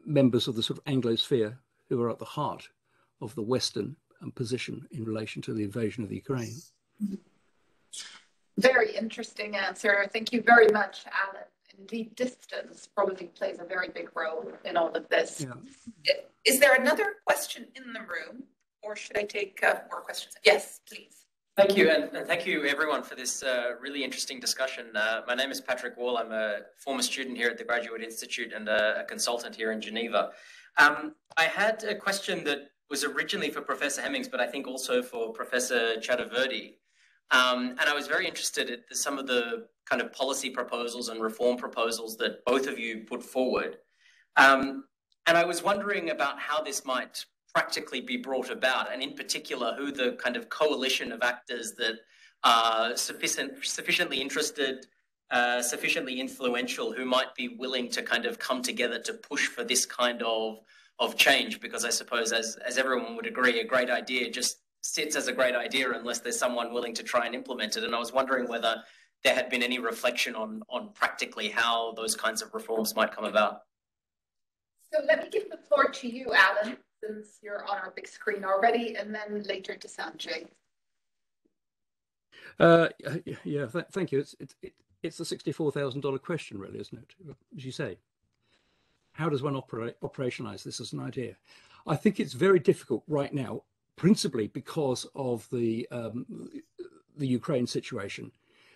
members of the sort of Anglosphere who are at the heart of the Western position in relation to the invasion of the Ukraine. Very interesting answer. Thank you very much, Alan. indeed distance probably plays a very big role in all of this. Yeah. Is there another question in the room, or should I take more questions? Yes, please. Thank you, and thank you everyone for this really interesting discussion. My name is Patrick Wall. I'm a former student here at the Graduate Institute and a consultant here in Geneva. I had a question that was originally for Professor Hemmings, but I think also for Professor Chakravarthy. And I was very interested in some of the kind of policy proposals and reform proposals that both of you put forward. And I was wondering about how this might practically be brought about, and in particular, who the kind of coalition of actors that are sufficiently interested, sufficiently influential, who might be willing to kind of come together to push for this kind of change. Because I suppose, as everyone would agree, a great idea just sits as a great idea unless there's someone willing to try and implement it. And I was wondering whether there had been any reflection on practically how those kinds of reforms might come about. So let me give the floor to you, Alan, since you're on our big screen already, and then later to Sanjay. Yeah, thank you. It's the $64,000 question, really, isn't it? As you say, how does one operationalize this as an idea? I think it's very difficult right now, principally because of the Ukraine situation,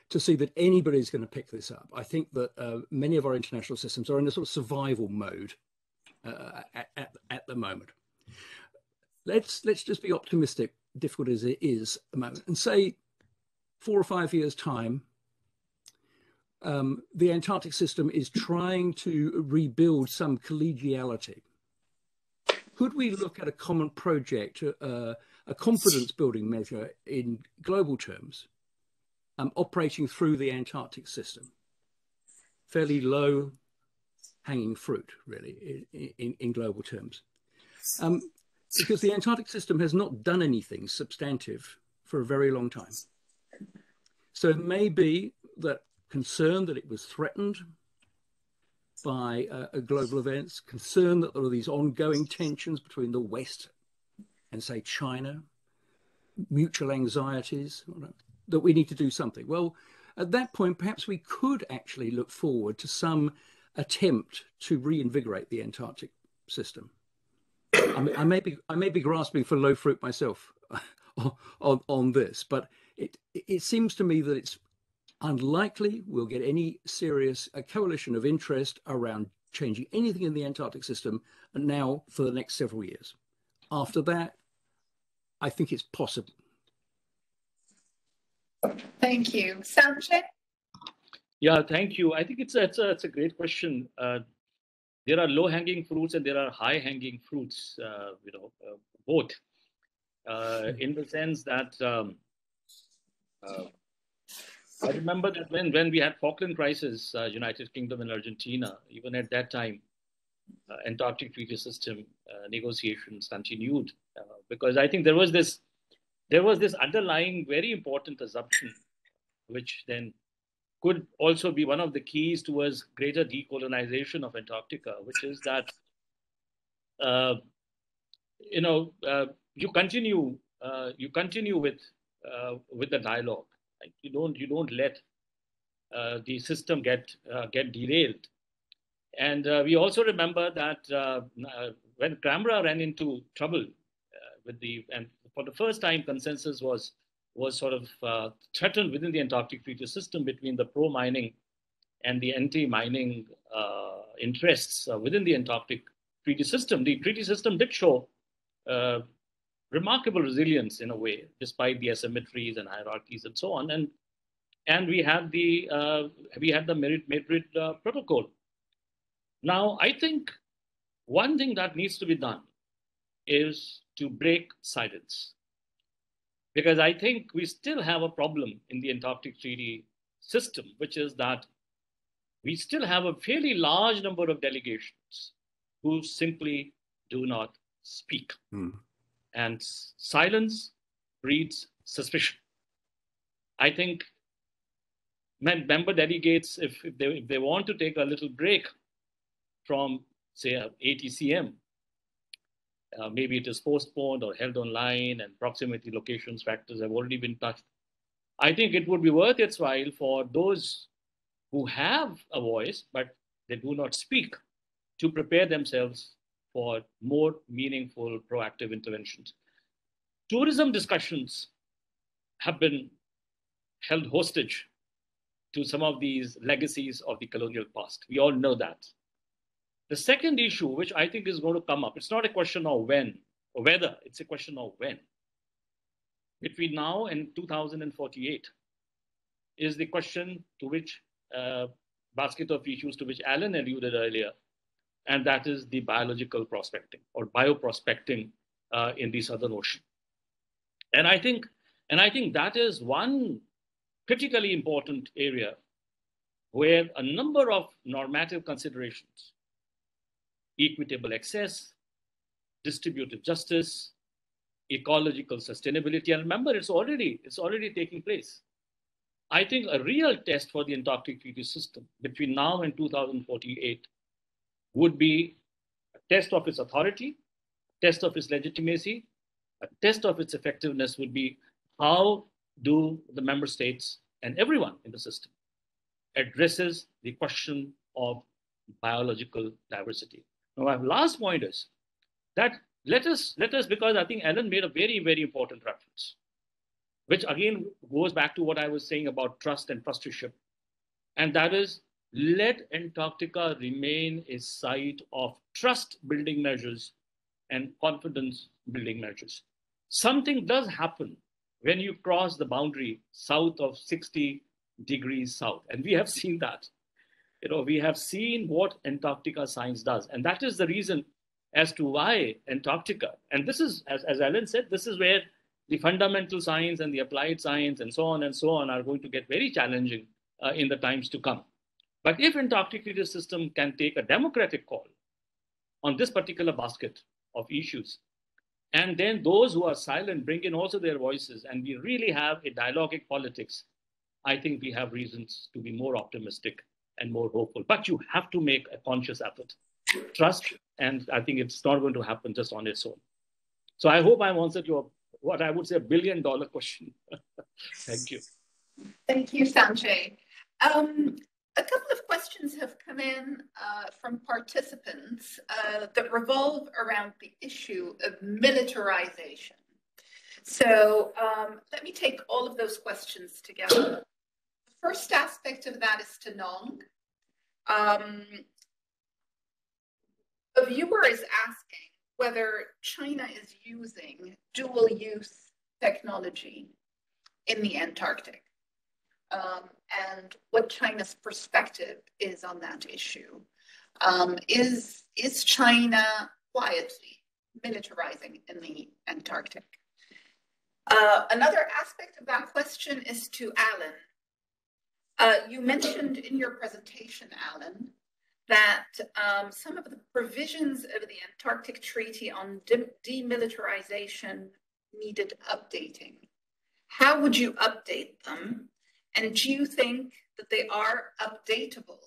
to see that anybody's going to pick this up. I think that many of our international systems are in a sort of survival mode at the moment. Let's just be optimistic, difficult as it is at the moment, and say 4 or 5 years' time, the Antarctic system is trying to rebuild some collegiality. Could we look at a common project, a confidence building measure in global terms, operating through the Antarctic system? Fairly low hanging fruit, really, in global terms. Because the Antarctic system has not done anything substantive for a very long time. So it may be that concern that it was threatened by global events, concern that there are these ongoing tensions between the West and, say, China, mutual anxieties, that we need to do something. Well, at that point, perhaps we could actually look forward to some attempt to reinvigorate the Antarctic system. I may be grasping for low fruit myself on this, but it seems to me that it's unlikely we'll get any serious coalition of interest around changing anything in the Antarctic system now for the next several years. After that, I think it's possible. Thank you. Sanjay? Yeah, thank you. I think it's a great question. There are low-hanging fruits and there are high-hanging fruits, both, in the sense that I remember that when we had Falkland crisis, United Kingdom and Argentina, even at that time, Antarctic Treaty System negotiations continued, because I think there was this underlying very important assumption, which then could also be one of the keys towards greater decolonization of Antarctica, which is that you continue with the dialogue. Right? You don't let the system get derailed. And we also remember that when Canberra ran into trouble and for the first time, consensus was sort of threatened within the Antarctic Treaty System between the pro-mining and the anti-mining interests within the Antarctic Treaty System. The treaty system did show remarkable resilience in a way, despite the asymmetries and hierarchies and so on. And we had the Madrid Protocol. Now, I think one thing that needs to be done is to break silence. Because I think we still have a problem in the Antarctic Treaty System, which is that we still have a fairly large number of delegations who simply do not speak. And silence breeds suspicion. I think member delegates, if they want to take a little break from, say, ATCM, maybe it is postponed or held online, and proximity locations factors have already been touched. I think it would be worth its while for those who have a voice, but they do not speak, to prepare themselves for more meaningful, proactive interventions. Tourism discussions have been held hostage to some of these legacies of the colonial past. We all know that. The second issue, which I think is going to come up, it's not a question of when or whether, it's a question of when. Between now and 2048 is the question to which basket of issues to which Alan alluded earlier, and that is the biological prospecting or bioprospecting in the Southern Ocean. And I think that is one critically important area where a number of normative considerations, equitable access, distributive justice, ecological sustainability, and remember, it's already taking place. I think a real test for the Antarctic Treaty System between now and 2048 would be a test of its authority, test of its legitimacy, a test of its effectiveness would be how do the member states and everyone in the system addresses the question of biological diversity. Now, my last point is that let us, because I think Alan made a very, very important reference, which again goes back to what I was saying about trust and trusteeship. And that is, let Antarctica remain a site of trust building measures and confidence building measures. Something does happen when you cross the boundary south of 60 degrees south. And we have seen that. We have seen what Antarctica science does. And that is the reason as to why Antarctica, and this is, as Alan said, this is where the fundamental science and the applied science and so on are going to get very challenging in the times to come. But if Antarctic Treaty System can take a democratic call on this particular basket of issues, and then those who are silent bring in also their voices, and we really have a dialogic politics, I think we have reasons to be more optimistic and more hopeful. But you have to make a conscious effort. Trust, and I think it's not going to happen just on its own. So I hope I've answered your, what I would say, $1 billion question. Thank you. Thank you, Sanjay. A couple of questions have come in from participants that revolve around the issue of militarization. So let me take all of those questions together. The first aspect of that is to Nong. A viewer is asking whether China is using dual-use technology in the Antarctic. And what China's perspective is on that issue. Is China quietly militarizing in the Antarctic? Another aspect of that question is to Alan. You mentioned in your presentation, Alan, that some of the provisions of the Antarctic Treaty on demilitarization needed updating. How would you update them? And do you think that they are updatable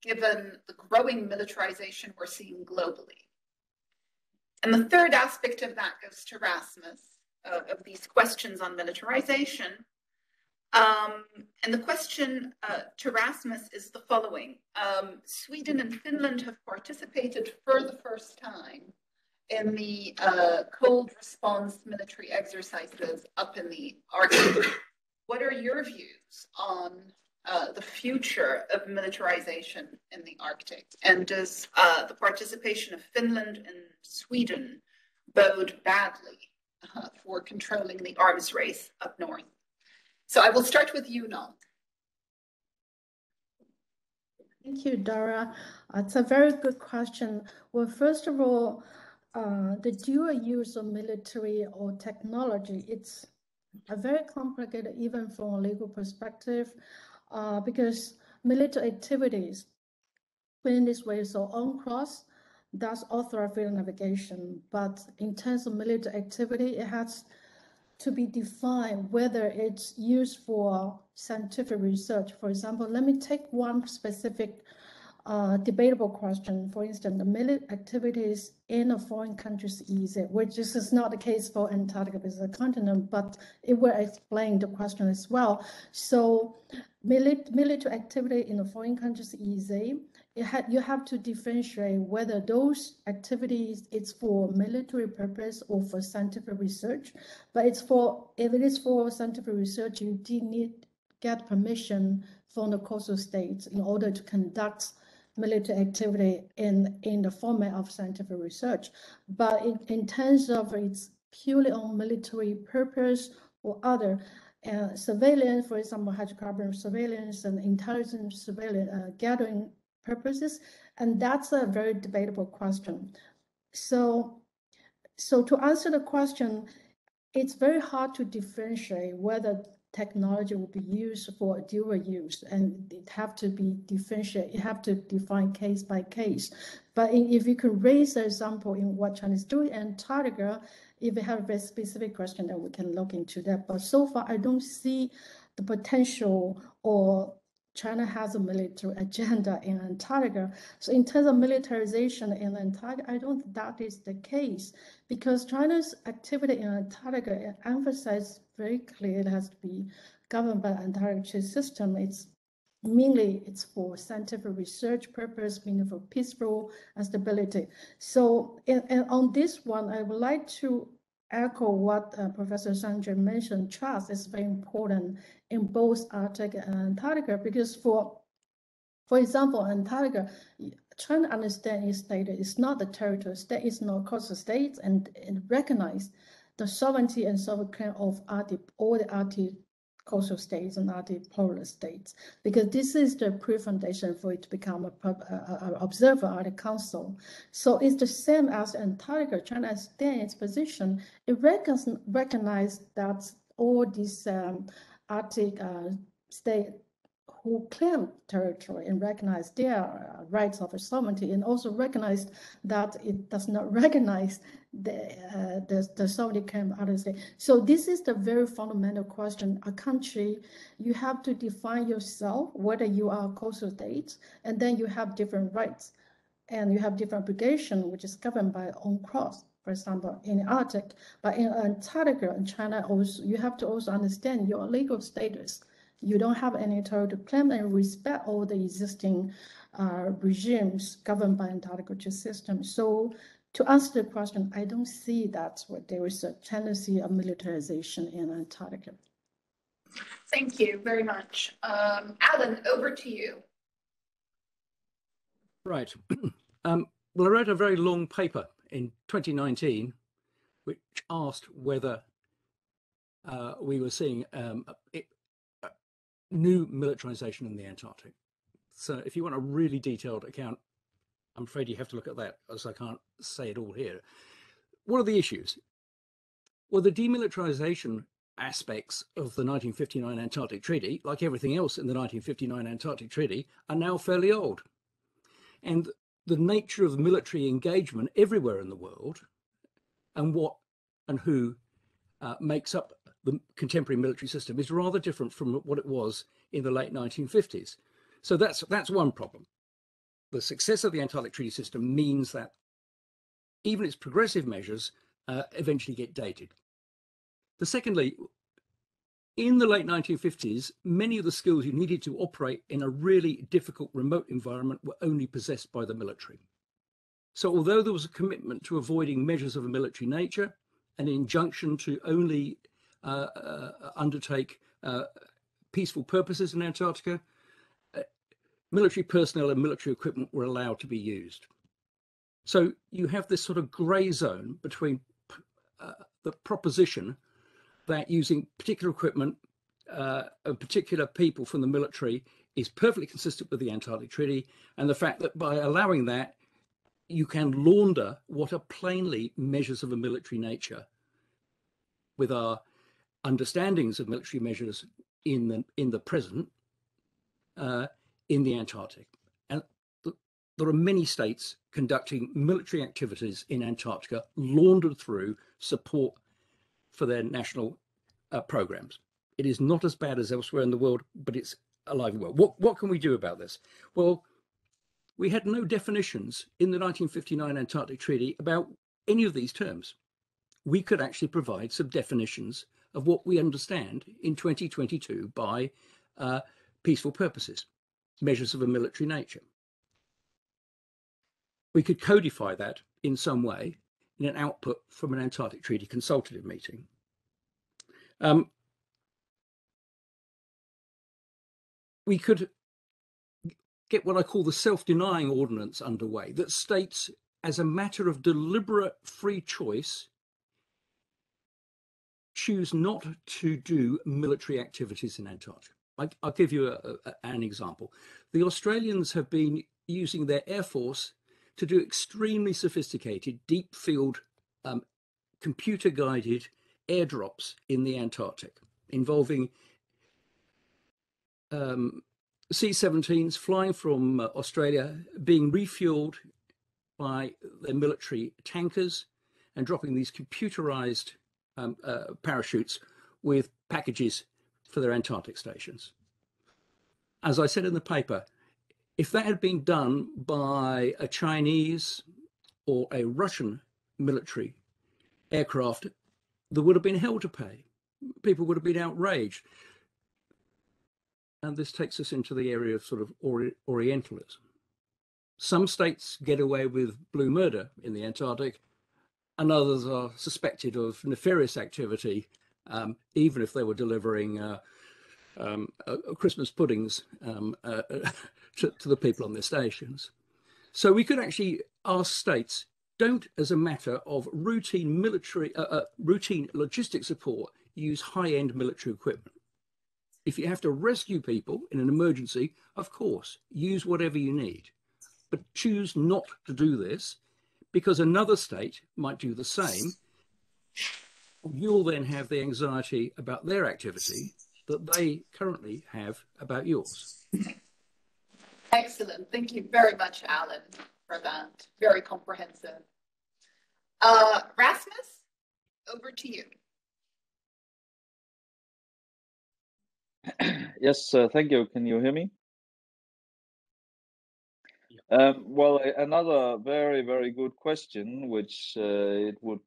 given the growing militarization we're seeing globally? And the third aspect of that goes to Rasmus, of these questions on militarization. And the question to Rasmus is the following. Sweden and Finland have participated for the first time in the cold response military exercises up in the Arctic. What are your views on the future of militarization in the Arctic? And does the participation of Finland and Sweden bode badly for controlling the arms race up north? So I will start with you, Nong. Thank you, Dara. It's a very good question. Well, first of all, the dual use of military or technology, it's very complicated even from a legal perspective, because military activities, put in this way, so UNCLOS does authorize field navigation, but in terms of military activity, it has to be defined whether it's used for scientific research. For example, let me take one specific debatable question. For instance, the military activities in a foreign country is easy, which is not the case for Antarctica as a continent, but it will explain the question as well. So military activity in the foreign countries is easy. You have to differentiate whether those activities it's for military purpose or for scientific research. But if it is for scientific research, you do need get permission from the coastal states in order to conduct military activity in the format of scientific research. But in terms of it's purely on military purpose or other, surveillance, for example, hydrocarbon surveillance and intelligence surveillance gathering purposes, and that's a very debatable question. So to answer the question, it's very hard to differentiate whether technology will be used for dual use, and it have to be differentiated. You have to define case by case. But if you could raise an example in what China is doing in Antarctica, if you have a very specific question, then we can look into that. But so far, I don't see the potential or China has a military agenda in Antarctica. So in terms of militarization in Antarctica, I don't think that is the case, because China's activity in Antarctica emphasizes very clearly it has to be governed by the Antarctic Treaty System. It's for scientific research purpose, meaning for peaceful and stability. So and on this one, I would like to echo what Professor Sanjay mentioned. Trust is very important in both Arctic and Antarctica, because for example, Antarctica, trying to understand its status, it's not the territory state, it's not coastal states, and recognize the sovereignty and sovereign claim of all the Arctic coastal states and Arctic polar states, because this is the pre-foundation for it to become an observer at the Council. So it's the same as Antarctica. China understands its position. It recognizes that all these Arctic states who claim territory and recognize their rights of sovereignty, and also recognize that it does not recognize the sovereignty claim of other states. So this is the very fundamental question. A country, you have to define yourself, whether you are a coastal state, and then you have different rights, and you have different obligations, which is governed by UNCLOS, for example, in the Arctic. But in Antarctica and China, also, you have to also understand your legal status. You don't have any territorial claim, and respect all the existing regimes governed by Antarctic Treaty System. So to answer the question, I don't see that there is a tendency of militarization in Antarctica. Thank you very much. Alan, over to you. Right. Well, I wrote a very long paper in 2019, which asked whether we were seeing new militarization in the Antarctic. So if you want a really detailed account, I'm afraid you have to look at that, as I can't say it all here. What are the issues? Well, the demilitarization aspects of the 1959 Antarctic Treaty, like everything else in the 1959 Antarctic Treaty, are now fairly old. And the nature of military engagement everywhere in the world, and what and who makes up the contemporary military system, is rather different from what it was in the late 1950s. So that's one problem. The success of the Antarctic Treaty System means that even its progressive measures eventually get dated. Secondly, in the late 1950s, many of the skills you needed to operate in a really difficult remote environment were only possessed by the military. So although there was a commitment to avoiding measures of a military nature, an injunction to only undertake peaceful purposes in Antarctica, military personnel and military equipment were allowed to be used. So you have this sort of grey zone between the proposition that using particular equipment and particular people from the military is perfectly consistent with the Antarctic Treaty, and the fact that by allowing that, you can launder what are plainly measures of a military nature with our understandings of military measures in the present in the Antarctic. And there are many states conducting military activities in Antarctica laundered through support for their national programs. It is not as bad as elsewhere in the world, but it's alive and well. What can we do about this? Well, we had no definitions in the 1959 Antarctic Treaty about any of these terms. We could actually provide some definitions of what we understand in 2022 by peaceful purposes, measures of a military nature. We could codify that in some way in an output from an Antarctic Treaty consultative meeting. We could get what I call the self-denying ordinance underway that states, as a matter of deliberate free choice, choose not to do military activities in Antarctica. I'll give you an example. The Australians have been using their Air Force to do extremely sophisticated deep field computer-guided airdrops in the Antarctic, involving C-17s flying from Australia, being refueled by their military tankers and dropping these computerized parachutes with packages for their Antarctic stations. As I said in the paper, if that had been done by a Chinese or a Russian military aircraft, there would have been hell to pay. People would have been outraged. And this takes us into the area of sort of Orientalism. Some states get away with blue murder in the Antarctic, and others are suspected of nefarious activity, even if they were delivering Christmas puddings to the people on their stations. So we could actually ask states, don't, as a matter of routine routine logistic support, use high-end military equipment. If you have to rescue people in an emergency, of course, use whatever you need. But choose not to do this, because another state might do the same. You'll then have the anxiety about their activity that they currently have about yours. Excellent. Thank you very much, Alan, for that. Very comprehensive. Rasmus, over to you. Yes, thank you. Can you hear me? Well, another very, very good question, which would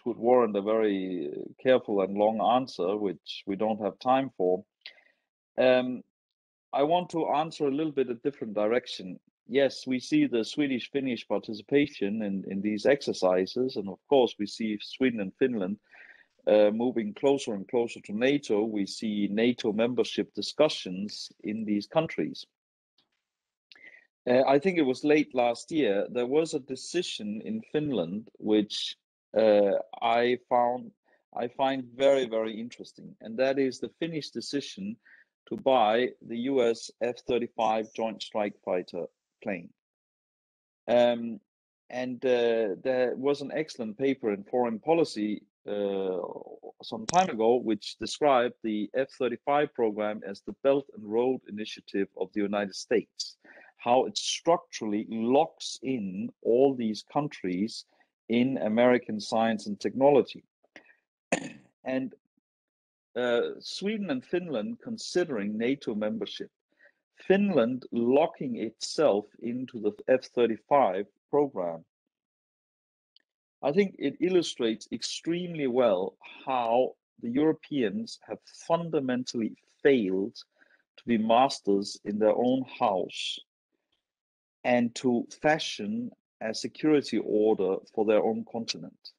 warrant a very careful and long answer, which we don't have time for. I want to answer a little bit a different direction. Yes, we see the Swedish-Finnish participation in these exercises, and of course we see Sweden and Finland moving closer and closer to NATO. We see NATO membership discussions in these countries. I think it was late last year, there was a decision in Finland which I find very, very interesting, and that is the Finnish decision to buy the US F-35 Joint Strike Fighter plane. There was an excellent paper in Foreign Policy some time ago which described the F-35 program as the Belt and Road Initiative of the United States, how it structurally locks in all these countries in American science and technology. And Sweden and Finland considering NATO membership, Finland locking itself into the F-35 program, I think it illustrates extremely well how the Europeans have fundamentally failed to be masters in their own house and to fashion a security order for their own continent.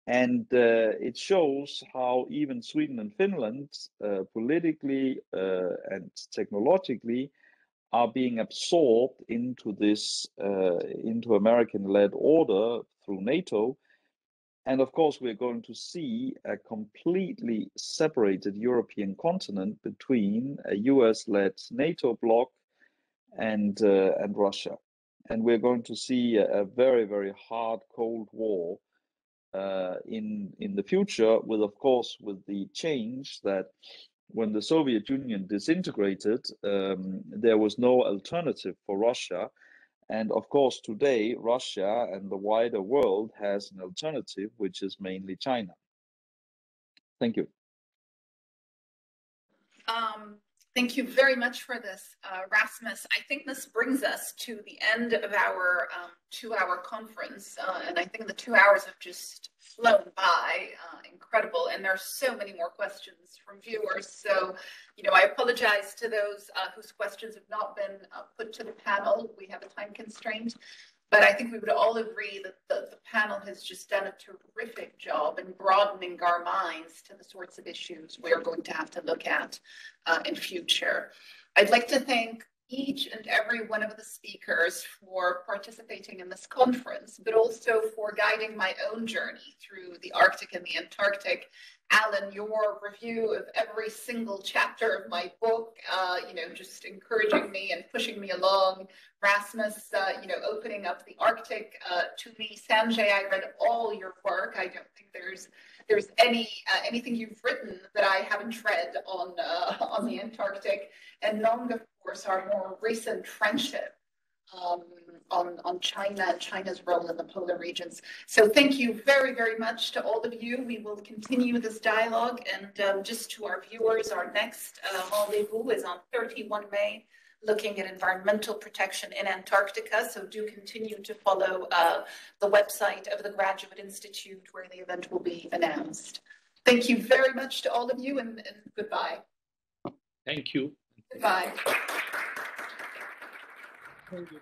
And it shows how even Sweden and Finland, politically and technologically, are being absorbed into this, into American-led order through NATO. And of course, we're going to see a completely separated European continent between a US-led NATO bloc and Russia. And we're going to see a very, very hard Cold War in the future, with, of course, with the change that when the Soviet Union disintegrated, there was no alternative for Russia. And of course, today, Russia and the wider world has an alternative, which is mainly China. Thank you. Thank you very much for this, Rasmus. I think this brings us to the end of our 2-hour conference. And I think the 2 hours have just flown by, incredible. And there are so many more questions from viewers. So, I apologize to those whose questions have not been put to the panel. We have a time constraint. But I think we would all agree that the panel has just done a terrific job in broadening our minds to the sorts of issues we're going to have to look at in future. I'd like to thank each and every one of the speakers for participating in this conference, but also for guiding my own journey through the Arctic and the Antarctic. Alan, your review of every single chapter of my book, just encouraging me and pushing me along. Rasmus, opening up the Arctic to me. Sanjay, I read all your work. I don't think there's anything you've written that I haven't read on the Antarctic. And Nong, of course, our more recent friendship on China and China's role in the polar regions. So thank you very, very much to all of you. We will continue this dialogue. And just to our viewers, our next rendezvous is on 31 May, looking at environmental protection in Antarctica. So do continue to follow the website of the Graduate Institute where the event will be announced. Thank you very much to all of you, and goodbye. Thank you. Goodbye. Thank you.